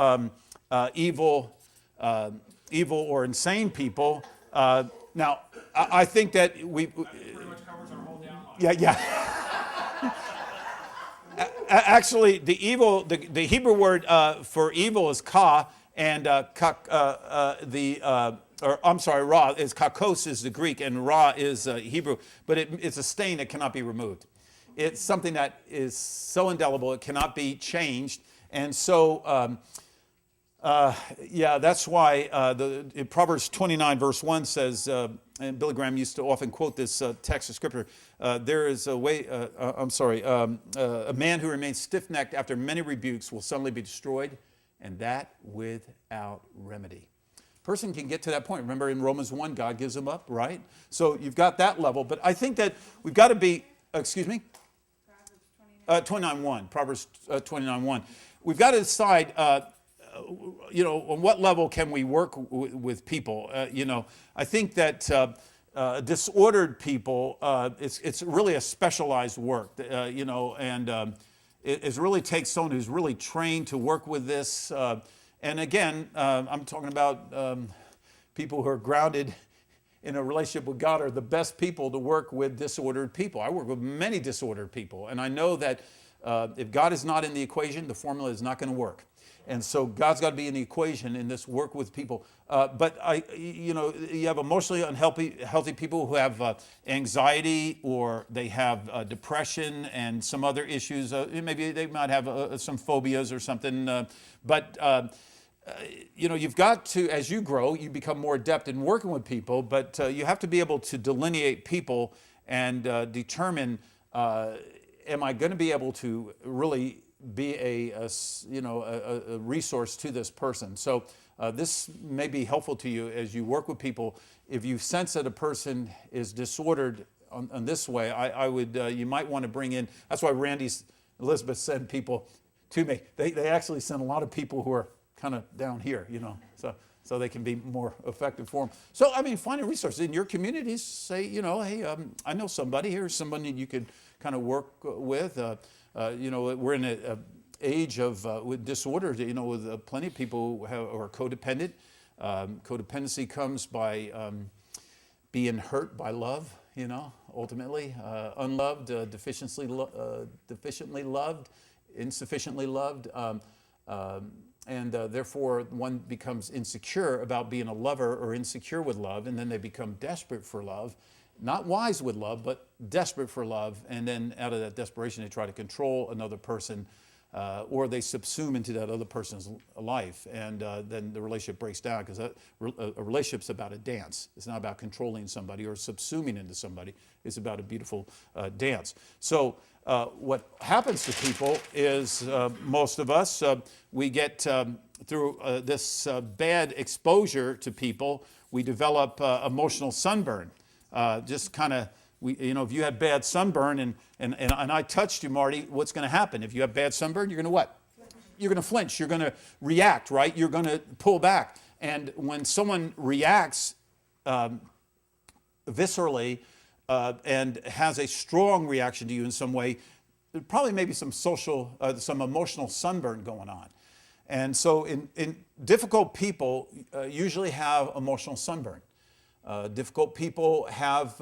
evil or insane people. Now, I think that we Pretty much covers our whole down line. yeah. Actually, the Hebrew word for evil is ka, and ra is kakos is the Greek, and ra is Hebrew, but it's a stain that cannot be removed. It's something that is so indelible it cannot be changed, and so that's why in Proverbs 29 verse 1 says, and Billy Graham used to often quote this text of scripture, there is a way, a man who remains stiff-necked after many rebukes will suddenly be destroyed, and that without remedy. Person can get to that point. Remember in Romans 1, God gives them up, right? So you've got that level, but I think that we've got to be, excuse me? Proverbs 29:1. Proverbs 29:1. We've got to decide, on what level can we work with people? I think that disordered people, it's really a specialized work, and it really takes someone who's really trained to work with this. And again, I'm talking about people who are grounded in a relationship with God are the best people to work with disordered people. I work with many disordered people, and I know that if God is not in the equation, the formula is not going to work. And so God's got to be in the equation in this work with people. But you have emotionally healthy people who have anxiety, or they have depression and some other issues. Maybe they might have some phobias or something. You've got to, as you grow, you become more adept in working with people. But you have to be able to delineate people and determine, am I going to be able to really be a resource to this person. So this may be helpful to you as you work with people. If you sense that a person is disordered on this way, I would you might want to bring in. That's why Elizabeth sent people to me. They actually send a lot of people who are kind of down here, so they can be more effective for them. So finding resources in your communities. Say, hey, I know somebody. Here's somebody you could kind of work with. We're in an age of with disorders, with plenty of people who are codependent. Codependency comes by being hurt by love, ultimately. Unloved, deficiently loved, insufficiently loved. And therefore, one becomes insecure about being a lover or insecure with love, and then they become desperate for love. Not wise with love, but desperate for love. And then out of that desperation, they try to control another person, or they subsume into that other person's life. And then the relationship breaks down, because a relationship's about a dance. It's not about controlling somebody or subsuming into somebody. It's about a beautiful dance. So what happens to people is most of us, we get through this bad exposure to people, we develop emotional sunburn. Just kind of, if you had bad sunburn and I touched you, Marty, what's going to happen? If you have bad sunburn, you're going to what? You're going to flinch. You're going to react, right? You're going to pull back. And when someone reacts viscerally and has a strong reaction to you in some way, there probably maybe some emotional sunburn going on. And so in difficult people usually have emotional sunburn. Difficult people have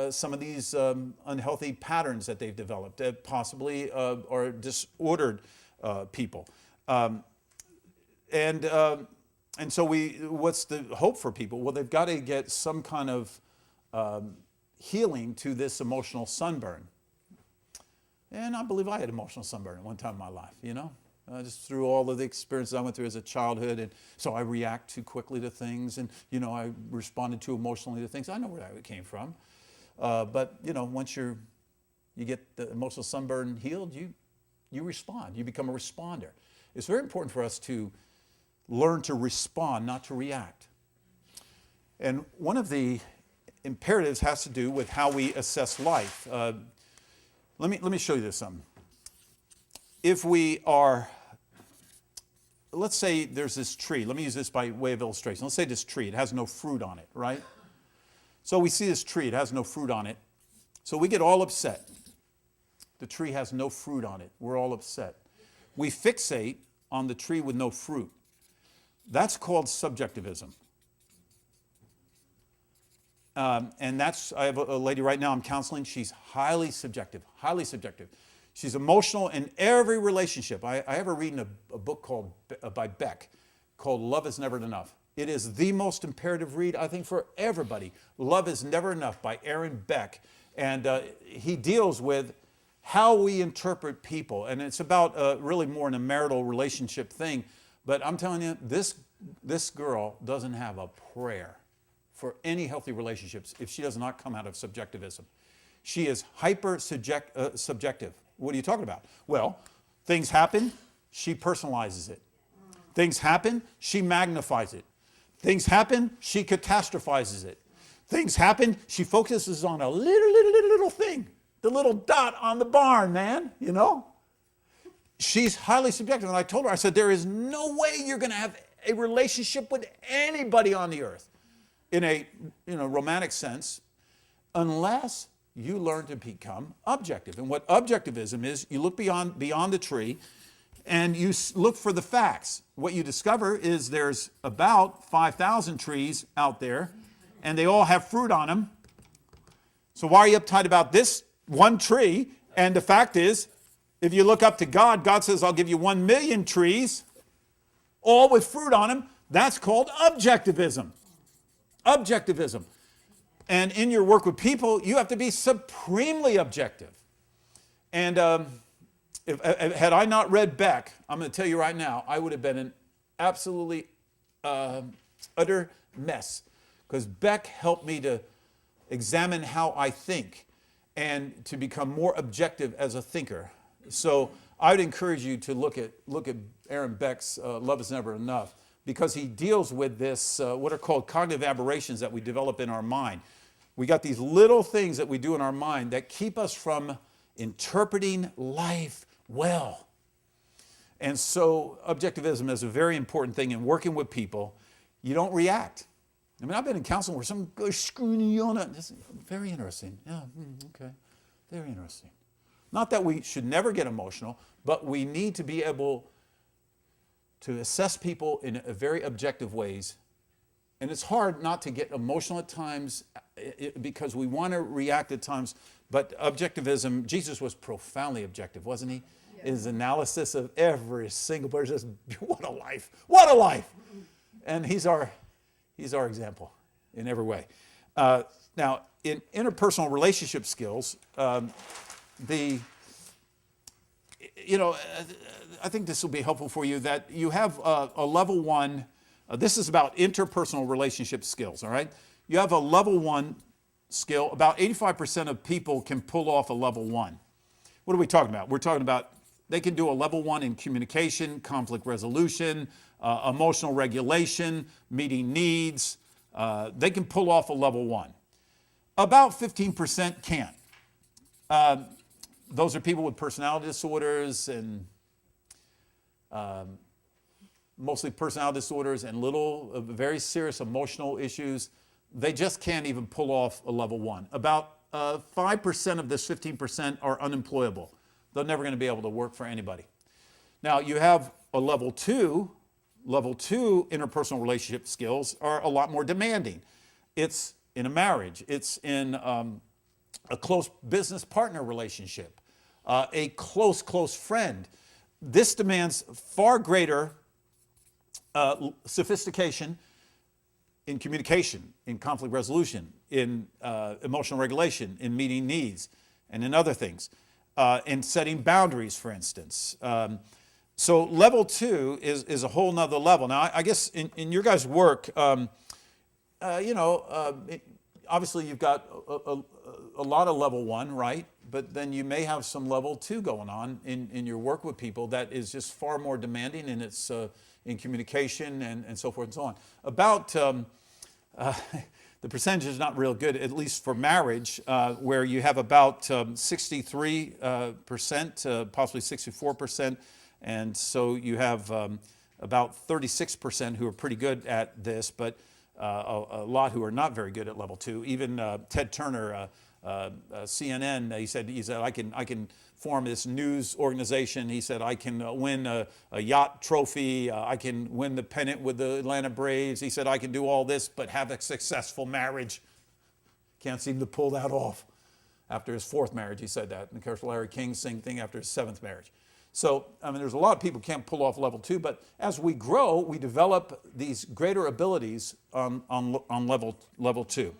some of these unhealthy patterns that they've developed, that possibly are disordered people. And so what's the hope for people? Well, they've got to get some kind of healing to this emotional sunburn. And I believe I had emotional sunburn at one time in my life, just through all of the experiences I went through as a childhood. And so I react too quickly to things, and, I responded too emotionally to things. I know where that came from. But, once you get the emotional sunburn healed, you respond. You become a responder. It's very important for us to learn to respond, not to react. And one of the imperatives has to do with how we assess life. Let me show you this something. If we are, let's say there's this tree. Let me use this by way of illustration. Let's say this tree, it has no fruit on it, right? So we see this tree, it has no fruit on it. So we get all upset. The tree has no fruit on it. We're all upset. We fixate on the tree with no fruit. That's called subjectivism. And I have a lady right now I'm counseling. She's highly subjective. She's emotional in every relationship. I have her reading a book by Beck called Love Is Never Enough. It is the most imperative read, I think, for everybody. Love Is Never Enough by Aaron Beck. And he deals with how we interpret people. And it's about really more in a marital relationship thing. But I'm telling you, this girl doesn't have a prayer for any healthy relationships if she does not come out of subjectivism. She is subjective. What are you talking about? Well, things happen, she personalizes it. Things happen, she magnifies it. Things happen, she catastrophizes it. Things happen, she focuses on a little thing. The little dot on the barn, man, She's highly subjective. And I told her, I said, there is no way you're going to have a relationship with anybody on the earth in a romantic sense unless you learn to become objective. And what objectivism is, you look beyond the tree and you look for the facts. What you discover is there's about 5,000 trees out there and they all have fruit on them. So why are you uptight about this one tree? And the fact is, if you look up to God, God says, I'll give you 1 million trees all with fruit on them, that's called objectivism. Objectivism. And in your work with people, you have to be supremely objective. And had I not read Beck, I'm going to tell you right now, I would have been an absolutely utter mess. Because Beck helped me to examine how I think and to become more objective as a thinker. So I would encourage you to look at Aaron Beck's Love Is Never Enough, because he deals with this, what are called cognitive aberrations that we develop in our mind. We got these little things that we do in our mind that keep us from interpreting life well. And so objectivism is a very important thing in working with people. You don't react. I mean, I've been in counseling where some goes screwing you on it. This is very interesting. Yeah, okay, very interesting. Not that we should never get emotional, but we need to be able to assess people in a very objective ways. And it's hard not to get emotional at times because we want to react at times. But objectivism, Jesus was profoundly objective, wasn't he? Yeah. His analysis of every single person, what a life, what a life. And he's our example in every way. Now, in interpersonal relationship skills, I think this will be helpful for you, that you have a level 1. This is about interpersonal relationship skills, all right? You have a level 1 skill. About 85% of people can pull off a level 1. What are we talking about? We're talking about they can do a level 1 in communication, conflict resolution, emotional regulation, meeting needs. They can pull off a level 1. About 15% can't. Those are people with personality disorders and mostly personality disorders and very serious emotional issues. They just can't even pull off a level 1. About 5% of this 15% are unemployable. They're never going to be able to work for anybody. Now, you have a level 2. Level 2 interpersonal relationship skills are a lot more demanding. It's in a marriage. It's in a close business partner relationship, a close friend. This demands far greater sophistication in communication, in conflict resolution, in emotional regulation, in meeting needs, and in other things, in setting boundaries, for instance. So level 2 is a whole nother level. Now, I guess in your guys' work, obviously you've got a lot of level 1, right? But then you may have some level 2 going on in your work with people that is just far more demanding, and it's in communication and so forth and so on. About the percentage is not real good, at least for marriage, where you have about 63%, possibly 64%, and so you have about 36% who are pretty good at this, but a lot who are not very good at level 2. Even Ted Turner, CNN, he said I can form this news organization. He said I can win a yacht trophy. I can win the pennant with the Atlanta Braves. He said I can do all this, but have a successful marriage. Can't seem to pull that off. After his 4th marriage, he said that. And of course, Larry King, same thing after his 7th marriage. So, I mean, there's a lot of people who can't pull off level 2, but as we grow, we develop these greater abilities on level 2.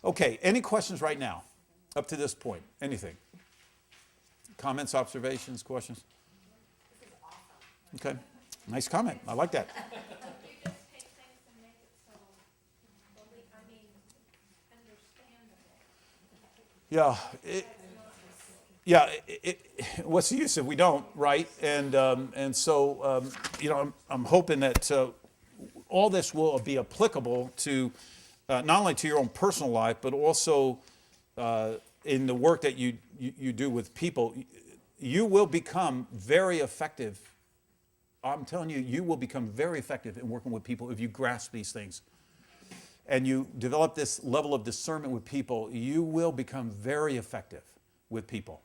Okay, any questions right now, up to this point? Anything? Comments, observations, questions? This is awesome. Okay, nice comment. I like that. You just take things and make it so, understandable. What's the use if we don't, right? And so, I'm hoping that all this will be applicable to not only to your own personal life, but also in the work that you do with people. You will become very effective. I'm telling you, you will become very effective in working with people if you grasp these things. And you develop this level of discernment with people, you will become very effective with people.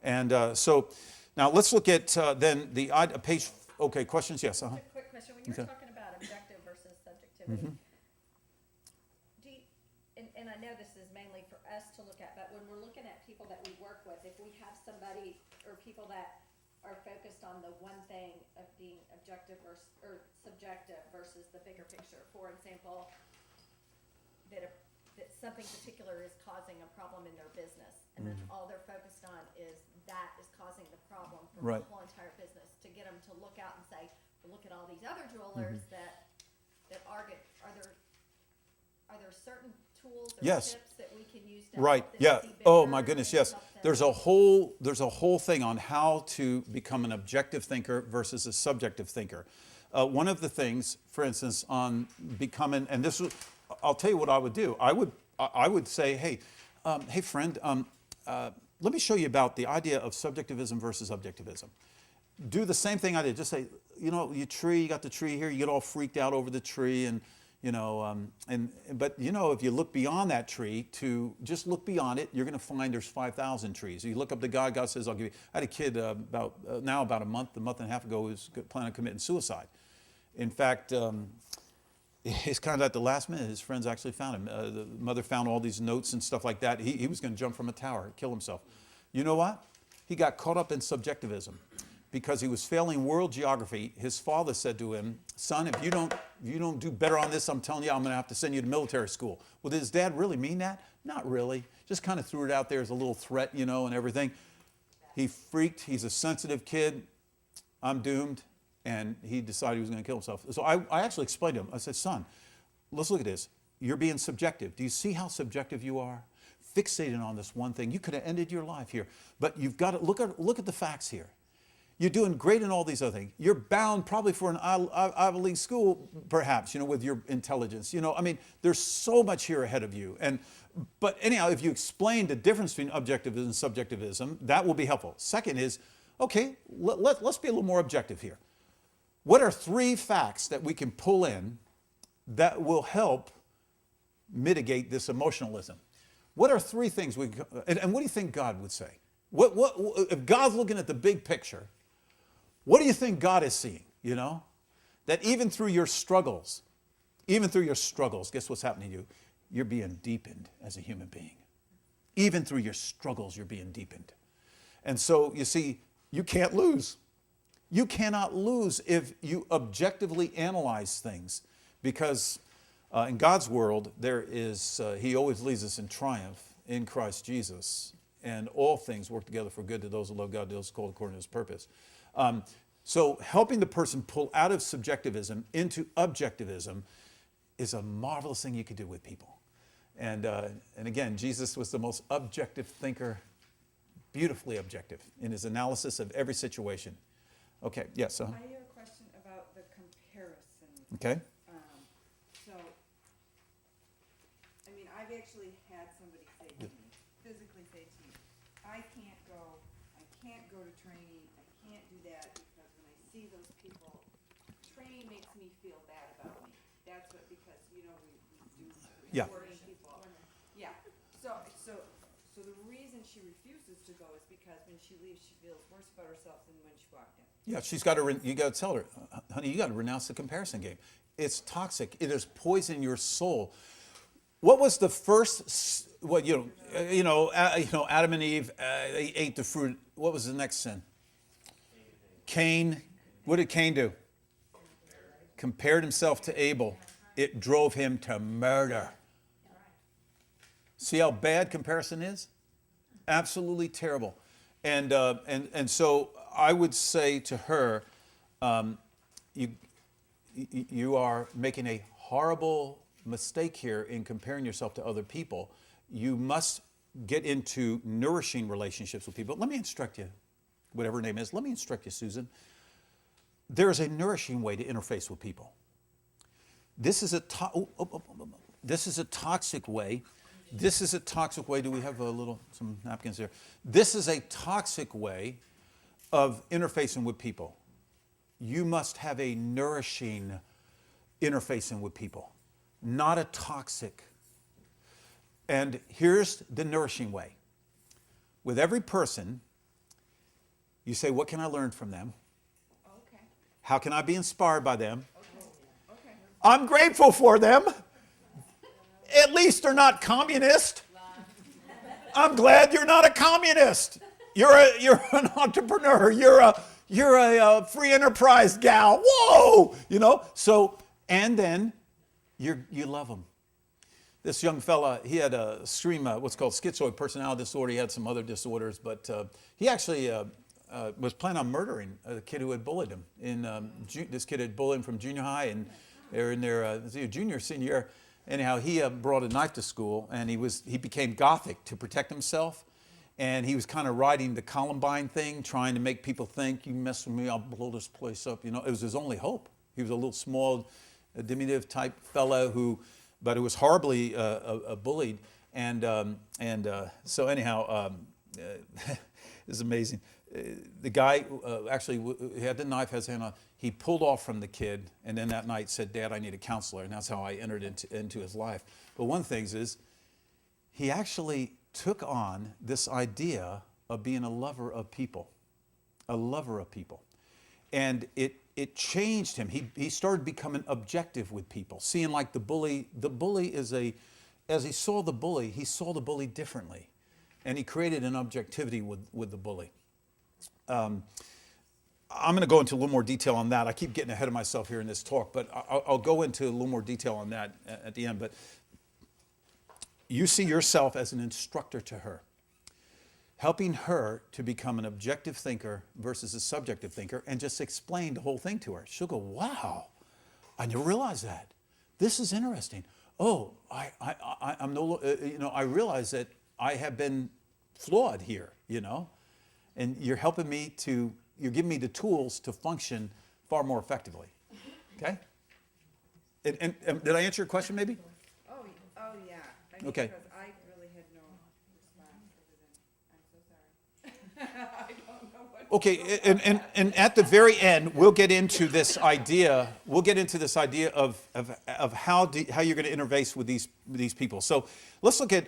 And so now let's look at then the page. Okay, questions? Yes. A quick question. When you're talking about objective versus subjectivity, and I know this is mainly for us to look at, but when we're looking at people that we work with, if we have somebody or people that are focused on the one thing of being objective or subjective versus the bigger picture. For example, that something particular is causing a problem in their business, and then all they're focused on is that is causing the problem for Right. the whole entire business. To get them to look out and say, well, look at all these other jewelers that are good. Are there certain tools or Yes. tips that we can use to Right. help them Yeah. see Oh bigger my goodness. and Yes. help them- There's a whole thing on how to become an objective thinker versus a subjective thinker. One of the things, for instance, on becoming, and this was, I'll tell you what I would do. I would say, hey, hey friend, let me show you about the idea of subjectivism versus objectivism. Do the same thing I did. Just say, you know, you got the tree here. You get all freaked out over the tree, and you know, but you know, if you look beyond that tree, to just look beyond it, you're going to find there's 5,000 trees. You look up to God. God says, "I'll give you." I had a kid about a month and a half ago, who was planning on committing suicide. In fact, it's kind of at the last minute. His friends actually found him. The mother found all these notes and stuff like that. He was going to jump from a tower, kill himself. You know what? He got caught up in subjectivism because he was failing world geography. His father said to him, "Son, if you don't do better on this, I'm telling you, I'm going to have to send you to military school." Well, did his dad really mean that? Not really. Just kind of threw it out there as a little threat, you know, and everything. He freaked. He's a sensitive kid. I'm doomed. And he decided he was going to kill himself. So I actually explained to him. I said, "Son, let's look at this. You're being subjective. Do you see how subjective you are? Fixated on this one thing. You could have ended your life here. But you've got to look at the facts here. You're doing great in all these other things. You're bound probably for an Ivy League school, perhaps, you know, with your intelligence. You know, I mean, there's so much here ahead of you. But anyhow, if you explain the difference between objectivism and subjectivism, that will be helpful. Second is, okay, let's be a little more objective here. What are 3 facts that we can pull in that will help mitigate this emotionalism? What are 3 things and what do you think God would say? What if God's looking at the big picture? What do you think God is seeing? You know, that even through your struggles, guess what's happening to you? You're being deepened as a human being. Even through your struggles, you're being deepened. And so you see, you can't lose. You cannot lose if you objectively analyze things, because in God's world, He always leads us in triumph in Christ Jesus, and all things work together for good to those who love God, to those called according to His purpose. So helping the person pull out of subjectivism into objectivism is a marvelous thing you could do with people. And again, Jesus was the most objective thinker, beautifully objective in His analysis of every situation. Okay, yes. I have a question about the comparison. Okay. So, I mean, I've actually had somebody say to me, physically say to me, I can't go to training, I can't do that because when I see those people, training makes me feel bad about me. That's what, because, you know, we do Yeah. supporting people. Yeah, so the reason she refuses to go is because when she leaves, she feels worse about herself than when she walked in. Yeah, you got to tell her, honey, you got to renounce the comparison game. It's toxic. It is poisoning your soul. What was the first? Adam and Eve, they ate the fruit. What was the next sin? Cain. What did Cain do? Compared himself to Abel. It drove him to murder. See how bad comparison is? Absolutely terrible. And so I would say to her, you are making a horrible mistake here in comparing yourself to other people. You must get into nourishing relationships with people. Let me instruct you, whatever her name is. Let me instruct you, Susan. There is a nourishing way to interface with people. This is a toxic way. This is a toxic way. Do we have some napkins there? This is a toxic way of interfacing with people. You must have a nourishing interfacing with people, not a toxic. And here's the nourishing way. With every person, you say, what can I learn from them? Okay. How can I be inspired by them? Okay. I'm grateful for them. At least they're not communist. I'm glad you're not a communist. You're an entrepreneur. you're a free enterprise gal. Whoa, you know. So, and then you love them. This young fella, he had a extreme, what's called schizoid personality disorder. He had some other disorders, but he actually was planning on murdering a kid who had bullied him. This kid had bullied him from junior high, and they were in their junior, senior year. Anyhow, he brought a knife to school, and he became gothic to protect himself. And he was kind of riding the Columbine thing, trying to make people think, you mess with me, I'll blow this place up. You know, it was his only hope. He was a little small, diminutive type fellow but who was horribly bullied. And so anyhow, it's amazing. The guy actually he had the knife, has his hand on. He pulled off from the kid, and then that night said, "Dad, I need a counselor." And that's how I entered into his life. But one thing is, he actually took on this idea of being a lover of people, and it changed him. He started becoming objective with people, seeing like the bully. The bully as he saw the bully differently, and he created an objectivity with the bully. I'm going to go into a little more detail on that. I keep getting ahead of myself here in this talk, but I'll go into a little more detail on that at the end. But you see yourself as an instructor to her, helping her to become an objective thinker versus a subjective thinker, and just explain the whole thing to her. She'll go, "Wow, I never realized that. This is interesting. Oh, I'm no, I realize that I have been flawed here, you know, and you're helping me you're giving me the tools to function far more effectively." Okay? And did I answer your question maybe? Oh, yeah. I mean, Okay. because I really had no response other than, I'm so sorry. I don't know what. Okay, and at the very end, we'll get into this idea. We'll get into this idea of how you're going to interface with these people. So let's look at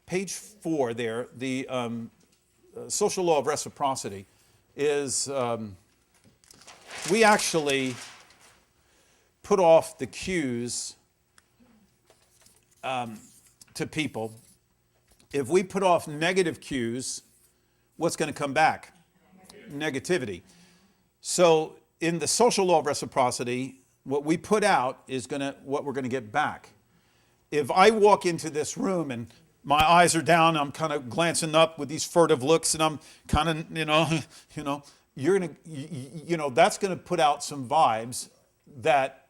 page 4 there. The social law of reciprocity is we actually put off the cues to people. If we put off negative cues, what's going to come back? Negativity. So in the social law of reciprocity, what we put out is what we're going to get back. If I walk into this room and my eyes are down, I'm kind of glancing up with these furtive looks, and I'm kind of, you're going to, that's going to put out some vibes that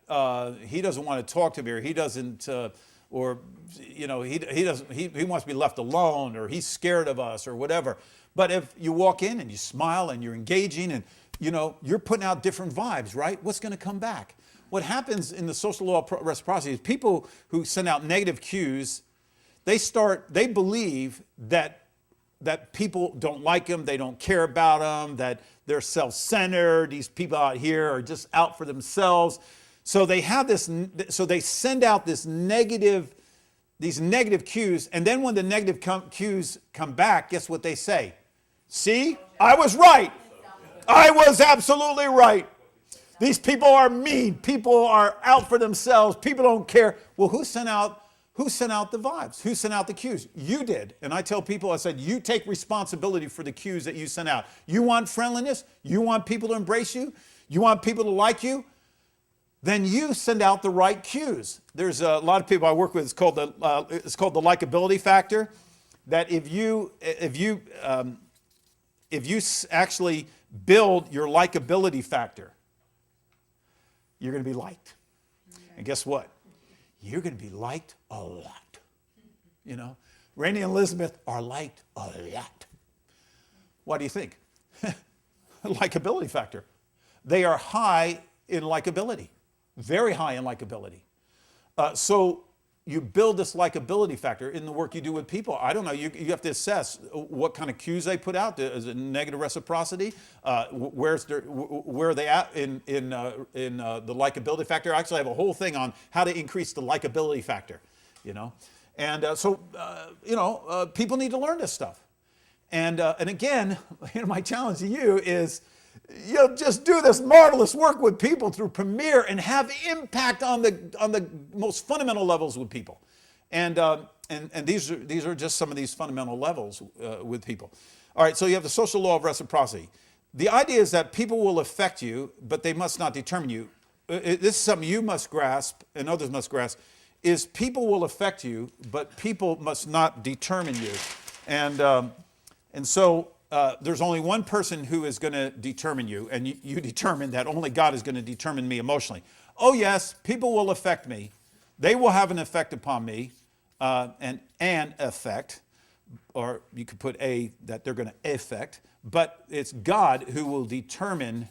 he doesn't want to talk to me, or he doesn't, he doesn't, he wants to be left alone, or he's scared of us, or whatever. But if you walk in and you smile and you're engaging and, you're putting out different vibes, right? What's going to come back? What happens in the social law of reciprocity is people who send out negative cues, they believe that people don't like them, they don't care about them, that they're self-centered, these people out here are just out for themselves. So they send out these negative cues, and then when the negative cues come back, guess what they say? "See, I was right. I was absolutely right. These people are mean. People are out for themselves. People don't care." Well, who sent out the vibes? Who sent out the cues? You did. And I tell people, I said, you take responsibility for the cues that you sent out. You want friendliness? You want people to embrace you? You want people to like you? Then you send out the right cues. There's a lot of people I work with. It's called the likability factor. That if you actually build your likability factor, you're going to be liked. And guess what? You're going to be liked a lot. Randy and Elizabeth are liked a lot. Why do you think? Likability factor. They are high in likability, very high in likability. So you build this likability factor in the work you do with people. I don't know, you have to assess what kind of cues they put out. Is it negative reciprocity? Where are they at in the likability factor? I actually have a whole thing on how to increase the likability factor, And people need to learn this stuff. And again, my challenge to you is, just do this marvelous work with people through Premier and have impact on the most fundamental levels with people, and these are just some of these fundamental levels with people. All right, so you have the social law of reciprocity. The idea is that people will affect you, but they must not determine you. This is something you must grasp and others must grasp, is people will affect you, but people must not determine you. And so there's only one person who is going to determine you, and you determine that only God is going to determine me emotionally. Oh yes, people will affect me. They will have an effect upon me, an effect, or you could put that they're going to affect, but it's God who will determine,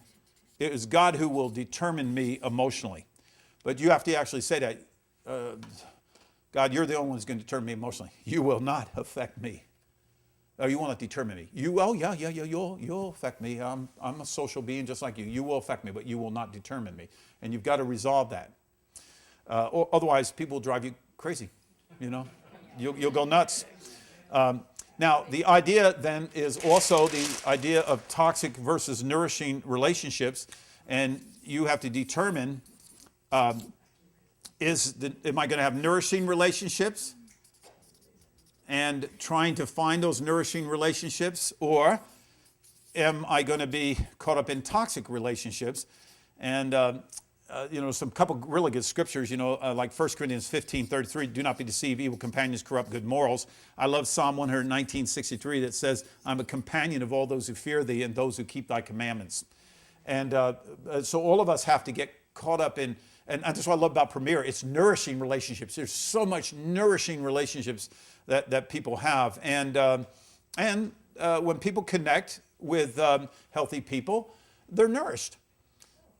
it is God who will determine me emotionally. But you have to actually say that, God, you're the only one who's going to determine me emotionally. You will not affect me. Oh, you will not determine me. You'll affect me. I'm a social being just like you. You will affect me, but you will not determine me. And you've got to resolve that. Or otherwise, people will drive you crazy. You know, you'll go nuts. Now, the idea then is also the idea of toxic versus nourishing relationships, and you have to determine: am I going to have nourishing relationships, and trying to find those nourishing relationships, or am I going to be caught up in toxic relationships? And some couple really good scriptures, like 1 Corinthians 15:33, do not be deceived, evil companions corrupt good morals. I love Psalm 119:63 that says, I'm a companion of all those who fear thee and those who keep thy commandments. And so all of us have to get caught up in, and that's what I love about Premier, it's nourishing relationships. There's so much nourishing relationships that people have. And when people connect with healthy people, they're nourished.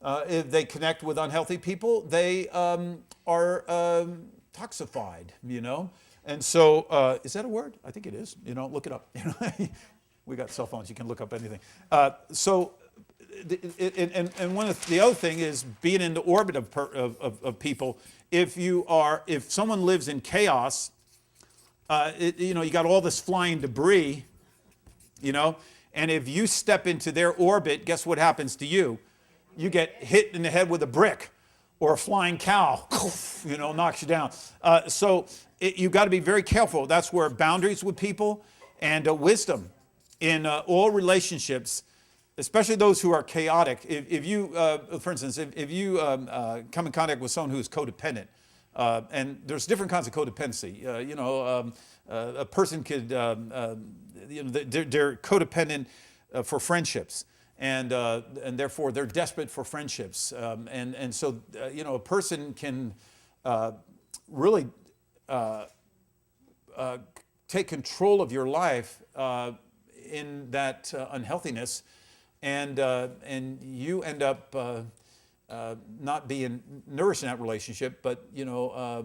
If they connect with unhealthy people, they are toxified, And so, is that a word? I think it is. Look it up. We got cell phones. You can look up anything. And one of the other thing is being in the orbit of people. If someone lives in chaos, you got all this flying debris, and if you step into their orbit, guess what happens to you? You get hit in the head with a brick or a flying cow, knocks you down. So you've got to be very careful. That's where boundaries with people and wisdom in all relationships, especially those who are chaotic. If you, for instance, if you come in contact with someone who is codependent, and there's different kinds of codependency. A person could, they're codependent for friendships. And therefore, they're desperate for friendships. And so, a person can really take control of your life in that unhealthiness, and you end up not being nourished in that relationship, but your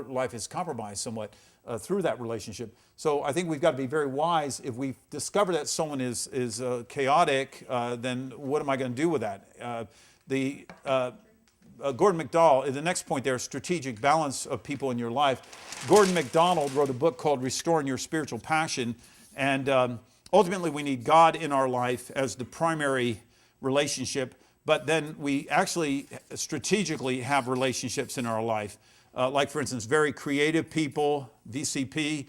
life is compromised somewhat through that relationship. So I think we've got to be very wise. If we discover that someone is chaotic, then what am I going to do with that? Gordon MacDonald, the next point there, strategic balance of people in your life. Gordon MacDonald wrote a book called Restoring Your Spiritual Passion, and ultimately we need God in our life as the primary relationship, but then we actually strategically have relationships in our life. Like, for instance, very creative people, VCP,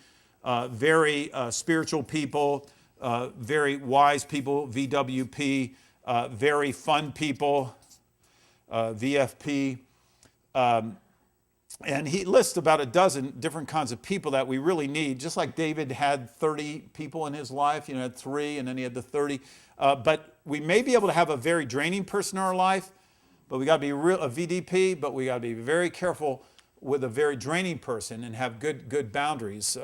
very spiritual people, very wise people, VWP, very fun people, VFP. And he lists about a dozen different kinds of people that we really need, just like David had 30 people in his life, had 3, and then he had the 30. But we may be able to have a very draining person in our life, but we got to be a VDP, but we got to be very careful with a very draining person and have good boundaries.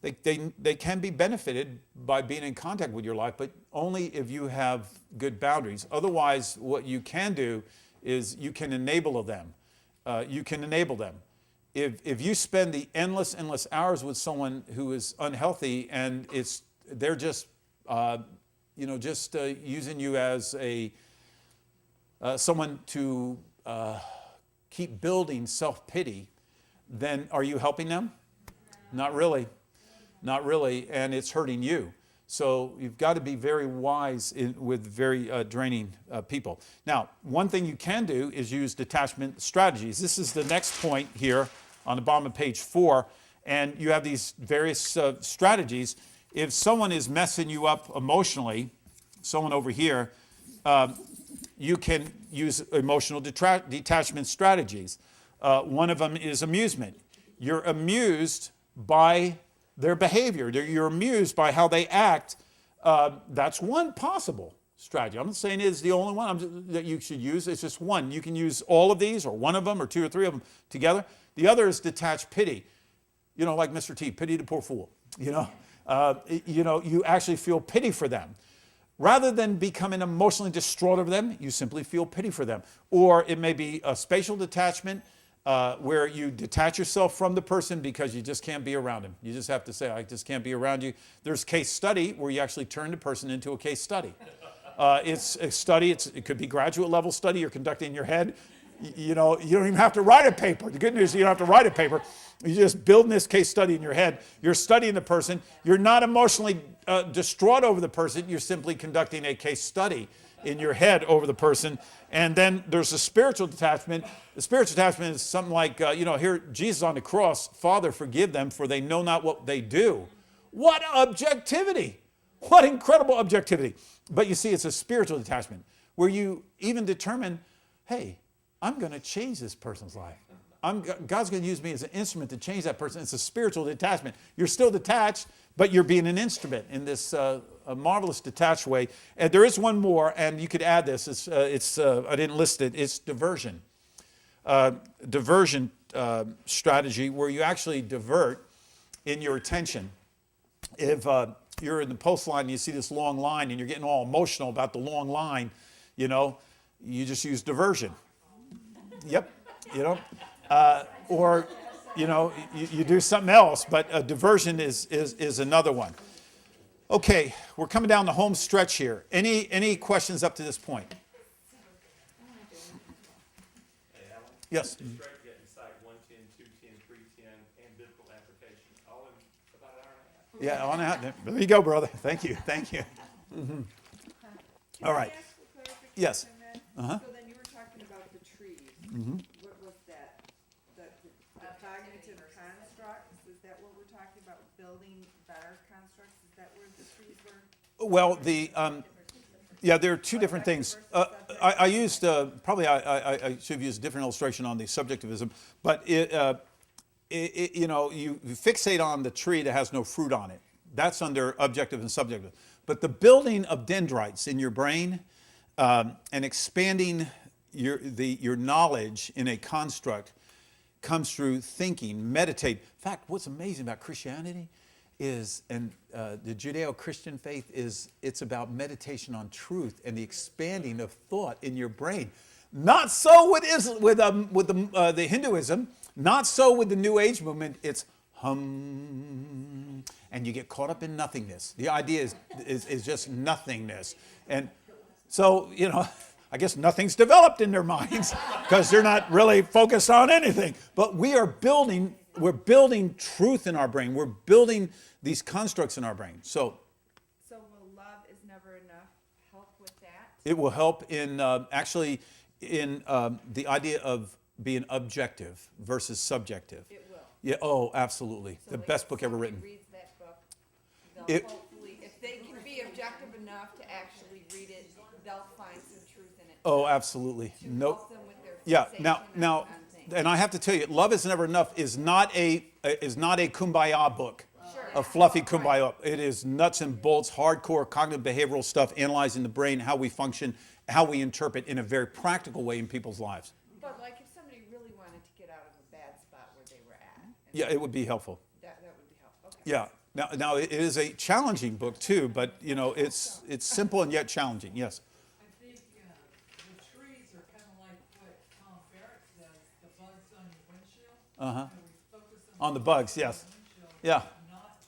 They can be benefited by being in contact with your life, but only if you have good boundaries. Otherwise, what you can do is you can enable them. If you spend the endless hours with someone who is unhealthy and they're just using you as someone to keep building self-pity, then are you helping them? Not really, and it's hurting you. So you've got to be very wise with very draining people. Now, one thing you can do is use detachment strategies. This is the next point here on the bottom of page 4, and you have these various strategies, if someone is messing you up emotionally, someone over here, you can use emotional detachment strategies. One of them is amusement. You're amused by their behavior. You're amused by how they act. That's one possible strategy. I'm not saying it's the only one that you should use. It's just one. You can use all of these or one of them or two or three of them together. The other is detached pity. You know, like Mr. T, pity the poor fool. You actually feel pity for them. Rather than becoming emotionally distraught over them, you simply feel pity for them. Or it may be a spatial detachment where you detach yourself from the person because you just can't be around him. You just have to say, I just can't be around you. There's case study where you actually turn the person into a case study. It's a study. It could be graduate level study you're conducting in your head. You don't even have to write a paper. The good news is you don't have to write a paper. You're just building this case study in your head. You're studying the person. You're not emotionally distraught over the person. You're simply conducting a case study in your head over the person. And then there's a spiritual detachment. The spiritual detachment is something like, here, Jesus on the cross, Father, forgive them, for they know not what they do. What objectivity! What incredible objectivity. But you see, it's a spiritual detachment where you even determine, hey, I'm going to change this person's life. God's going to use me as an instrument to change that person. It's a spiritual detachment. You're still detached, but you're being an instrument in this a marvelous detached way. And there is one more, and you could add this. I didn't list it. It's diversion. Diversion strategy where you actually divert in your attention. If you're in the post line and you see this long line and you're getting all emotional about the long line, you just use diversion. Yep, or you do something else, but a diversion is another one. Okay, we're coming down the home stretch here. Any questions up to this point? Yes. Just straight getting cite 110, 210, 310, and biblical application, all in about an hour and a half. Yeah, on out. There you go, brother. Thank you. Can All right. I ask for clarification Yes. then? Uh-huh. So then you were talking about the trees. What was that? The cognitive constructs? Is that what we're talking about? Building better constructs? Is that where the trees were? Well, there are two different things. I used I should have used a different illustration on the subjectivism, but you fixate on the tree that has no fruit on it. That's under objective and subjective. But the building of dendrites in your brain and expanding your knowledge in a construct comes through thinking, meditate. In fact, what's amazing about Christianity is, and the Judeo-Christian faith is, it's about meditation on truth and the expanding of thought in your brain. Not so with the Hinduism. Not so with the New Age movement. It's hum, and you get caught up in nothingness. The idea is just nothingness, and so I guess nothing's developed in their minds because they're not really focused on anything. But we're building truth in our brain. We're building these constructs in our brain. So will love is never enough help with that? it will help in the idea of being objective versus subjective. It will. Yeah. Oh, absolutely. So The like best if book ever somebody written. reads that book, It- they'll hopefully, if they can be objective enough to actually read it, they'll find some truth in it. Oh, absolutely. To No. help them with their Yeah. fixation Now, on things. and I have to tell you, Love is Never Enough is not a kumbaya book. Sure. A fluffy kumbaya. It is nuts and bolts, hardcore cognitive behavioral stuff, analyzing the brain, how we function, how we interpret in a very practical way in people's lives. But like if somebody really wanted to get out of a bad spot where they were at, and Yeah, it would be helpful. that would be helpful. Okay. Yeah. Now it is a challenging book too, but it's simple and yet challenging. Yes. I think the trees are kind of like what Tom Barrett says, the bugs on your windshield. Uh huh. And we focus On the bugs, yes. windshield, Yeah. not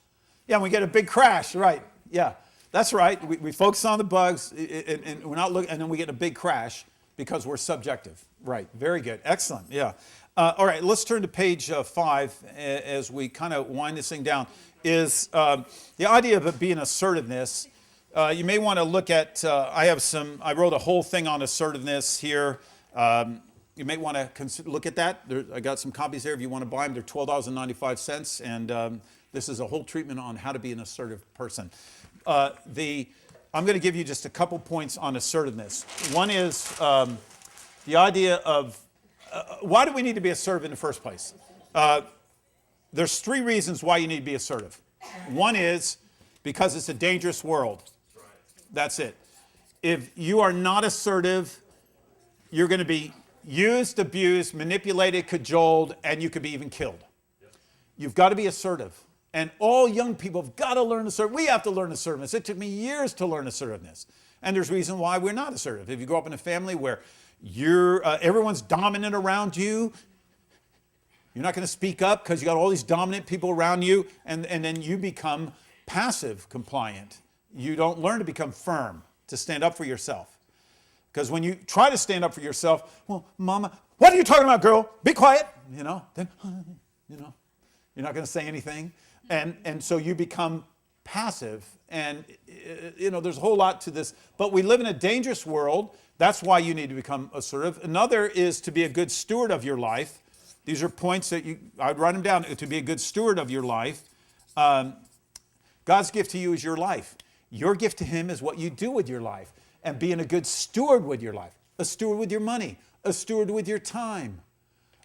Yeah, we get a big crash, right? Yeah, that's right. We focus on the bugs, and we're not looking, and then we get a big crash because we're subjective. Right. Very good. Excellent. Yeah. All right. Let's turn to page 5 as we kind of wind this thing down. Is the idea of it being assertiveness? You may want to look at. I wrote a whole thing on assertiveness here. You may want to look at that. I got some copies there if you want to buy them. They're $12.95, and This is a whole treatment on how to be an assertive person. I'm going to give you just a couple points on assertiveness. One is the idea of why do we need to be assertive in the first place? There's 3 reasons why you need to be assertive. One is because it's a dangerous world. That's it. If you are not assertive, you're going to be used, abused, manipulated, cajoled, and you could be even killed. You've got to be assertive. And all young people have got to learn assertiveness. We have to learn assertiveness. It took me years to learn assertiveness. And there's reason why we're not assertive. If you grow up in a family where everyone's dominant around you, you're not going to speak up because you got all these dominant people around you, and then you become passive compliant. You don't learn to become firm, to stand up for yourself. Because when you try to stand up for yourself, well, mama, what are you talking about, girl? Be quiet. Then, you're not going to say anything. And so you become passive. And, there's a whole lot to this. But we live in a dangerous world. That's why you need to become assertive. Another is to be a good steward of your life. These are points that I'd write them down. To be a good steward of your life. God's gift to you is your life. Your gift to him is what you do with your life. And being a good steward with your life. A steward with your money. A steward with your time.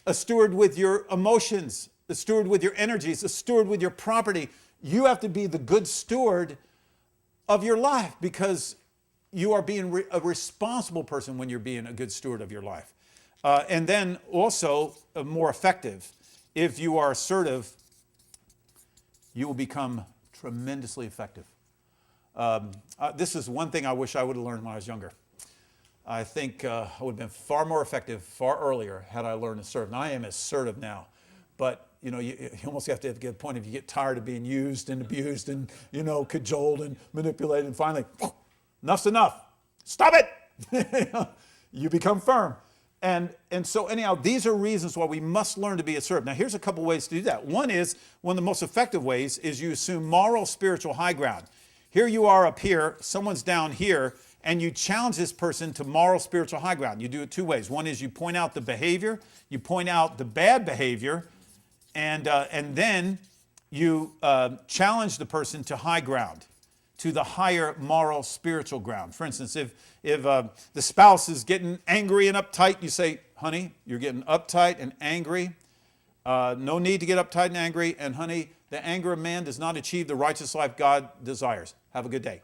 A steward with your emotions. A steward with your energies. A steward with your property. You have to be the good steward of your life because you are being a responsible person when you're being a good steward of your life. And then also more effective. If you are assertive, you will become tremendously effective. This is one thing I wish I would have learned when I was younger. I think I would have been far more effective far earlier had I learned to serve. And I am assertive now. But, you almost have to get to the point if you get tired of being used and abused and, cajoled and manipulated. And finally, enough's enough. Stop it. You become firm. And so anyhow, these are reasons why we must learn to be assertive. Now, here's a couple ways to do that. One of the most effective ways is you assume moral, spiritual high ground. Here you are up here, someone's down here, and you challenge this person to moral, spiritual high ground. You do it 2 ways. One is you point out the behavior, you point out the bad behavior, and then you challenge the person to high ground, to the higher moral, spiritual ground. For instance, if the spouse is getting angry and uptight, you say, honey, you're getting uptight and angry. No need to get uptight and angry. And honey, the anger of man does not achieve the righteous life God desires. Have a good day.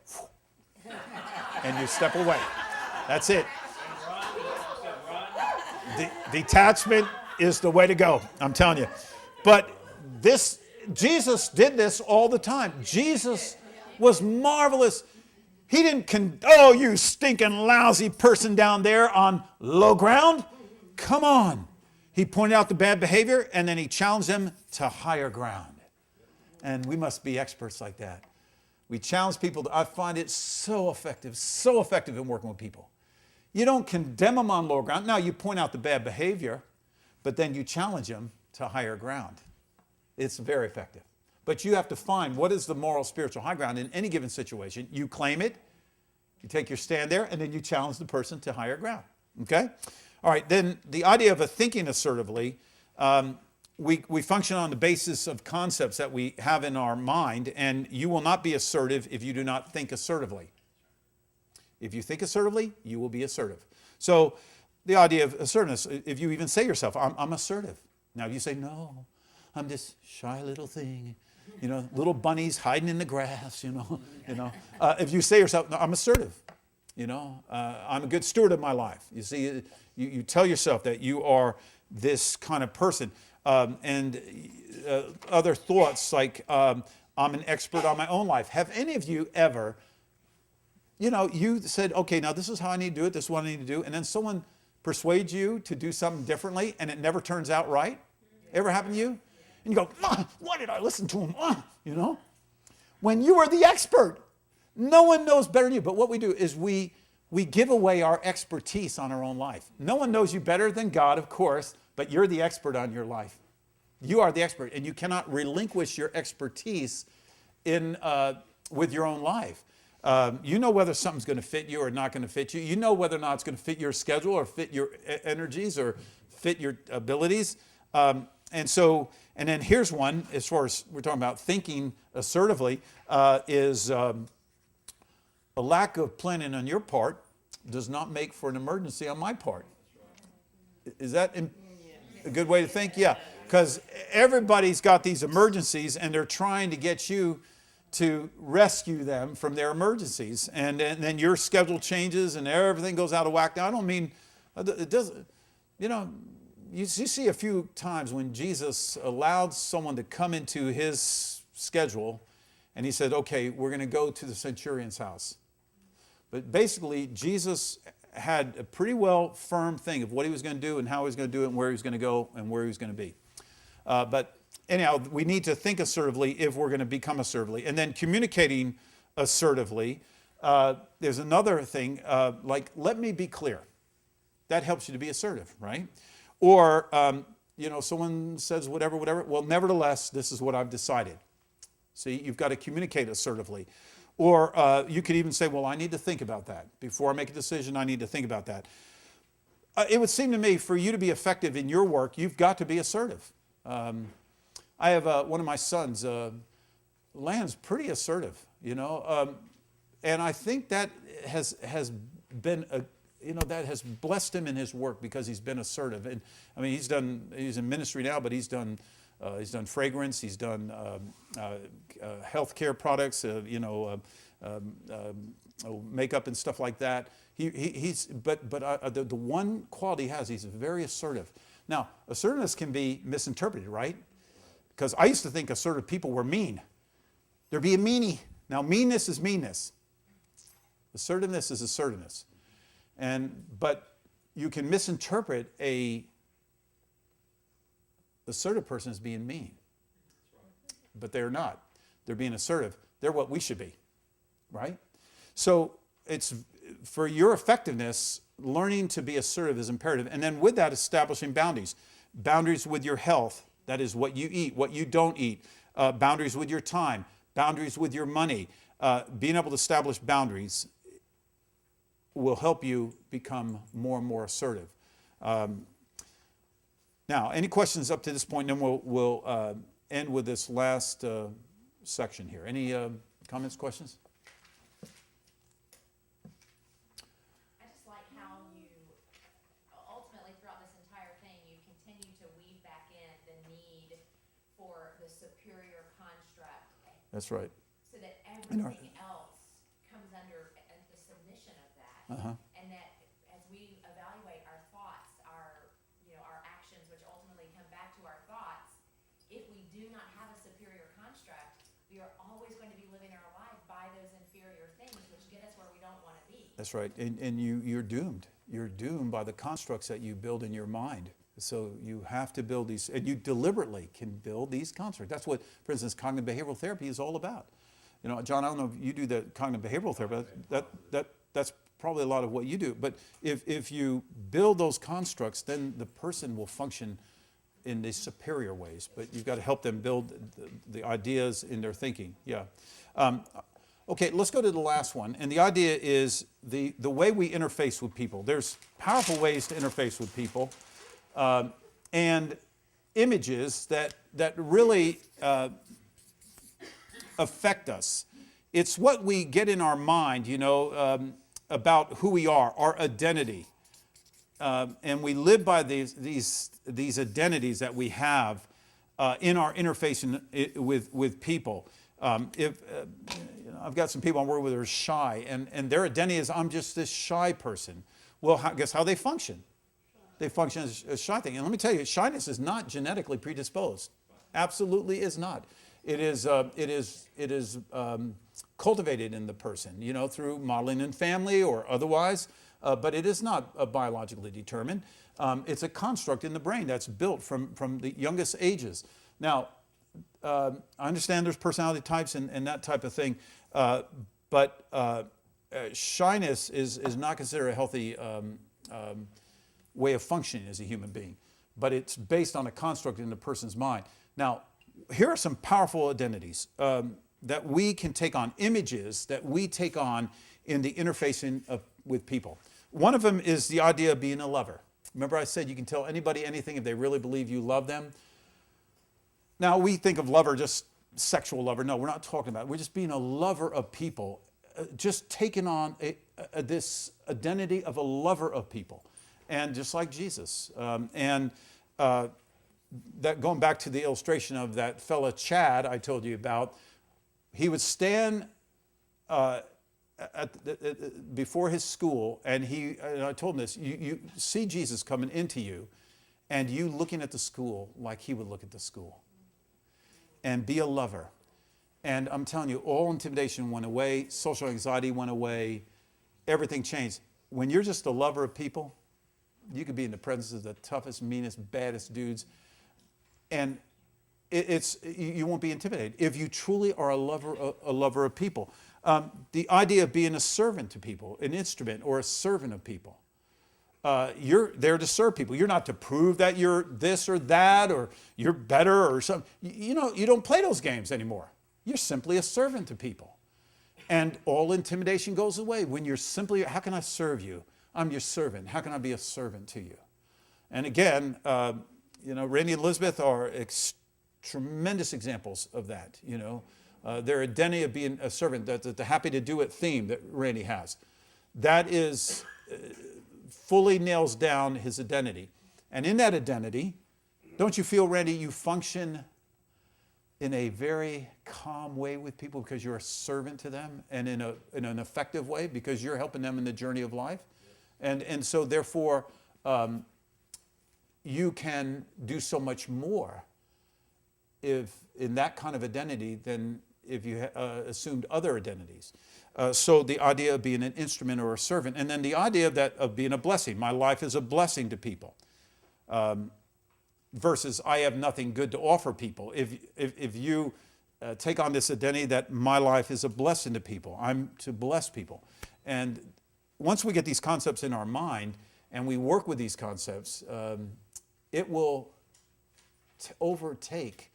And you step away. That's it. Detachment is the way to go, I'm telling you. But Jesus did this all the time. Jesus was marvelous. He didn't you stinking lousy person down there on low ground. Come on. He pointed out the bad behavior and then he challenged them to higher ground. And we must be experts like that. We challenge people. I find it so effective in working with people. You don't condemn them on lower ground. Now you point out the bad behavior, but then you challenge them to higher ground. It's very effective. But you have to find what is the moral, spiritual high ground in any given situation. You claim it, you take your stand there, and then you challenge the person to higher ground. Okay? All right, then the idea of a thinking assertively, we function on the basis of concepts that we have in our mind, and you will not be assertive if you do not think assertively. If you think assertively, you will be assertive. So the idea of assertiveness, if you even say yourself, I'm assertive. Now if you say, no, I'm this shy little thing, little bunnies hiding in the grass, if you say yourself, no, I'm assertive, I'm a good steward of my life. You see, you tell yourself that you are this kind of person. And other thoughts like, I'm an expert on my own life. Have any of you ever, you said, okay, now this is how I need to do it, this is what I need to do, and then someone persuades you to do something differently and it never turns out right? Ever happened to you? And you go, why did I listen to him? When you are the expert, no one knows better than you. But what we do is we give away our expertise on our own life. No one knows you better than God, of course, but you're the expert on your life. You are the expert, and you cannot relinquish your expertise with your own life. You know whether something's going to fit you or not going to fit you. You know whether or not it's going to fit your schedule or fit your energies or fit your abilities. and then here's one, as far as we're talking about thinking assertively, is a lack of planning on your part does not make for an emergency on my part. Is that a good way to think? Yeah, because everybody's got these emergencies and they're trying to get you to rescue them from their emergencies. And then your schedule changes and everything goes out of whack. Now, I don't mean, it doesn't, you see a few times when Jesus allowed someone to come into his schedule and he said, okay, we're going to go to the centurion's house. But basically, Jesus had a pretty well firm thing of what he was going to do and how he was going to do it and where he was going to go and where he was going to be. But anyhow, we need to think assertively if we're going to become assertively. And then communicating assertively, there's another thing, like, let me be clear. That helps you to be assertive, right? Or, someone says whatever. Well, nevertheless, this is what I've decided. See, you've got to communicate assertively. Or you could even say, well, I need to think about that. Before I make a decision, I need to think about that. It would seem to me, for you to be effective in your work, you've got to be assertive. I have one of my sons, Lan's pretty assertive, and I think that has been that has blessed him in his work because he's been assertive. And I mean, he's in ministry now, but he's done fragrance, he's done healthcare products, makeup and stuff like that. The one quality he has, he's very assertive. Now, assertiveness can be misinterpreted, right? Because I used to think assertive people were mean. They're being meanie. Now, meanness is meanness. Assertiveness is assertiveness. But you can misinterpret a assertive person as being mean. But they're not. They're being assertive. They're what we should be, right? So it's for your effectiveness, learning to be assertive is imperative. And then with that, establishing boundaries. Boundaries with your health, that is what you eat, what you don't eat. Boundaries with your time, boundaries with your money. Being able to establish boundaries will help you become more and more assertive. Now, any questions up to this point, and then we'll end with this last section here. Any comments, questions? I just like how you, ultimately throughout this entire thing, you continue to weave back in the need for the superior construct. That's right. So that everything else comes under the submission of that. Uh-huh. And that as we evaluate our thoughts, our actions, which ultimately come back to our thoughts, if we do not have a superior construct, we are always going to be living our life by those inferior things, which get us where we don't want to be. That's right. And you're doomed. You're doomed by the constructs that you build in your mind. So you have to build these, and you deliberately can build these constructs. That's what, for instance, cognitive behavioral therapy is all about. John, I don't know if you do the cognitive behavioral therapy, that's probably a lot of what you do. But if you build those constructs, then the person will function in these superior ways. But you've got to help them build the ideas in their thinking. Yeah. Okay, let's go to the last one. And the idea is the way we interface with people. There's powerful ways to interface with people. And images that really affect us. It's what we get in our mind, about who we are, our identity. And we live by these identities that we have in our interface with people. I've got some people I'm working with who are shy, and their identity is, I'm just this shy person. Well, guess how they function? They function as a shy thing. And let me tell you, shyness is not genetically predisposed. Absolutely is not. It is cultivated in the person, through modeling in family or otherwise, but it is not biologically determined. It's a construct in the brain that's built from the youngest ages. Now, I understand there's personality types and that type of thing, but shyness is not considered a healthy way of functioning as a human being, but it's based on a construct in the person's mind. Now, here are some powerful identities that we can take on, images that we take on in the interfacing with people. One of them is the idea of being a lover. Remember I said you can tell anybody anything if they really believe you love them? Now, we think of lover, just sexual lover. No, we're not talking about it. We're just being a lover of people, just taking on this identity of a lover of people. And just like Jesus. That going back to the illustration of that fella Chad I told you about, he would stand before his school, and I told him this, you see Jesus coming into you, and you looking at the school like he would look at the school. And be a lover. And I'm telling you, all intimidation went away, social anxiety went away, everything changed. When you're just a lover of people, you could be in the presence of the toughest, meanest, baddest dudes, and you won't be intimidated if you truly are a lover of people. The idea of being a servant to people, an instrument or a servant of people. You're there to serve people. You're not to prove that you're this or that or you're better or something. You don't play those games anymore. You're simply a servant to people. And all intimidation goes away when you're simply, how can I serve you? I'm your servant. How can I be a servant to you? And again, Randy and Elizabeth are tremendous examples of that. Their identity of being a servant, the happy to do it theme that Randy has. That is fully nails down his identity. And in that identity, don't you feel, Randy, you function in a very calm way with people because you're a servant to them, and in an effective way because you're helping them in the journey of life? And so therefore, you can do so much more if in that kind of identity than if you assumed other identities. So the idea of being an instrument or a servant, and then the idea of being a blessing. My life is a blessing to people. Versus I have nothing good to offer people. If you take on this identity that my life is a blessing to people, I'm to bless people. And once we get these concepts in our mind and we work with these concepts, it will overtake.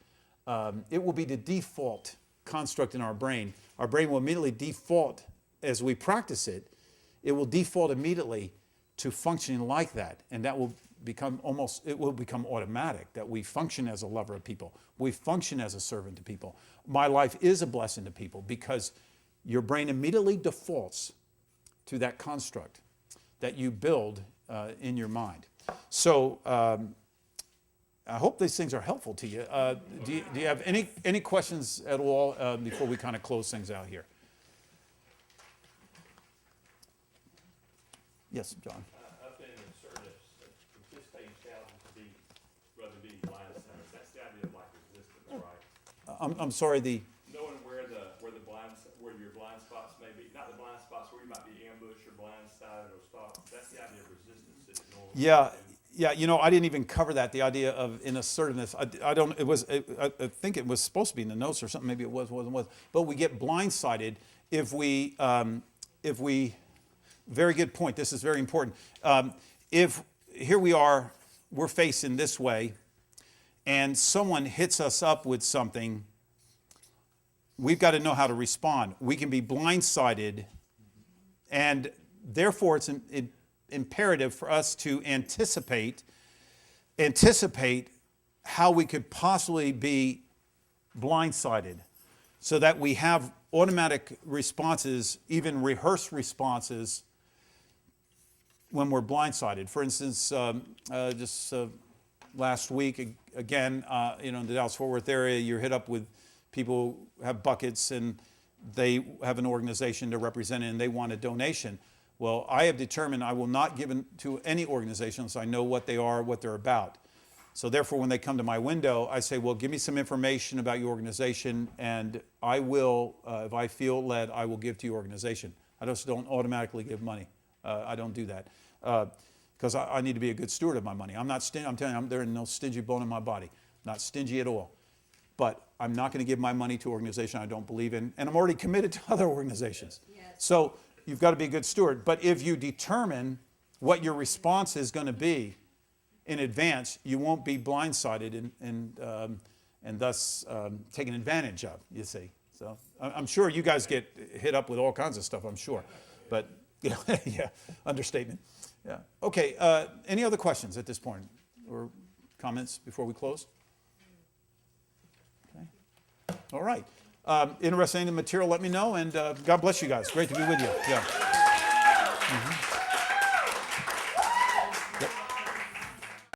It will be the default construct in our brain. Our brain will immediately default, as we practice it, it will default immediately to functioning like that. And that will become automatic, that we function as a lover of people. We function as a servant to people. My life is a blessing to people because your brain immediately defaults to that construct that you build in your mind. So I hope these things are helpful to you. Do you have any questions at all before we kind of close things out here? Yes, John. I've been assertive, participating challenges to be, rather be blind sides. That's the idea of like resistance, right? I'm sorry, Knowing where your blind spots may be, not the blind spots where you might be ambushed or blindsided or stopped. That's the idea of resistance that it normally Yeah, I didn't even cover that, the idea of in assertiveness. I think it was supposed to be in the notes or something, maybe it wasn't. But we get blindsided if we, very good point, this is very important. If here we are, we're facing this way, and someone hits us up with something, we've got to know how to respond. We can be blindsided, and therefore it's imperative for us to anticipate how we could possibly be blindsided so that we have automatic responses, even rehearsed responses when we're blindsided. For instance, just last week, again, in the Dallas-Fort Worth area, you're hit up with people who have buckets and they have an organization to represent it and they want a donation. Well, I have determined I will not give to any organization unless I know what they are, what they're about. So therefore, when they come to my window, I say, well, give me some information about your organization, and I will, if I feel led, I will give to your organization. I just don't automatically give money. I don't do that because I need to be a good steward of my money. I'm not stingy. I'm telling you, there is no stingy bone in my body. Not stingy at all. But I'm not going to give my money to an organization I don't believe in, and I'm already committed to other organizations. Yes. So you've got to be a good steward. But if you determine what your response is going to be in advance, you won't be blindsided and thus taken advantage of, you see. So I'm sure you guys get hit up with all kinds of stuff, I'm sure. But, yeah, understatement. Yeah. Okay, any other questions at this point or comments before we close? All right. Interested in the material, let me know, and God bless you guys. Great to be with you. Yeah.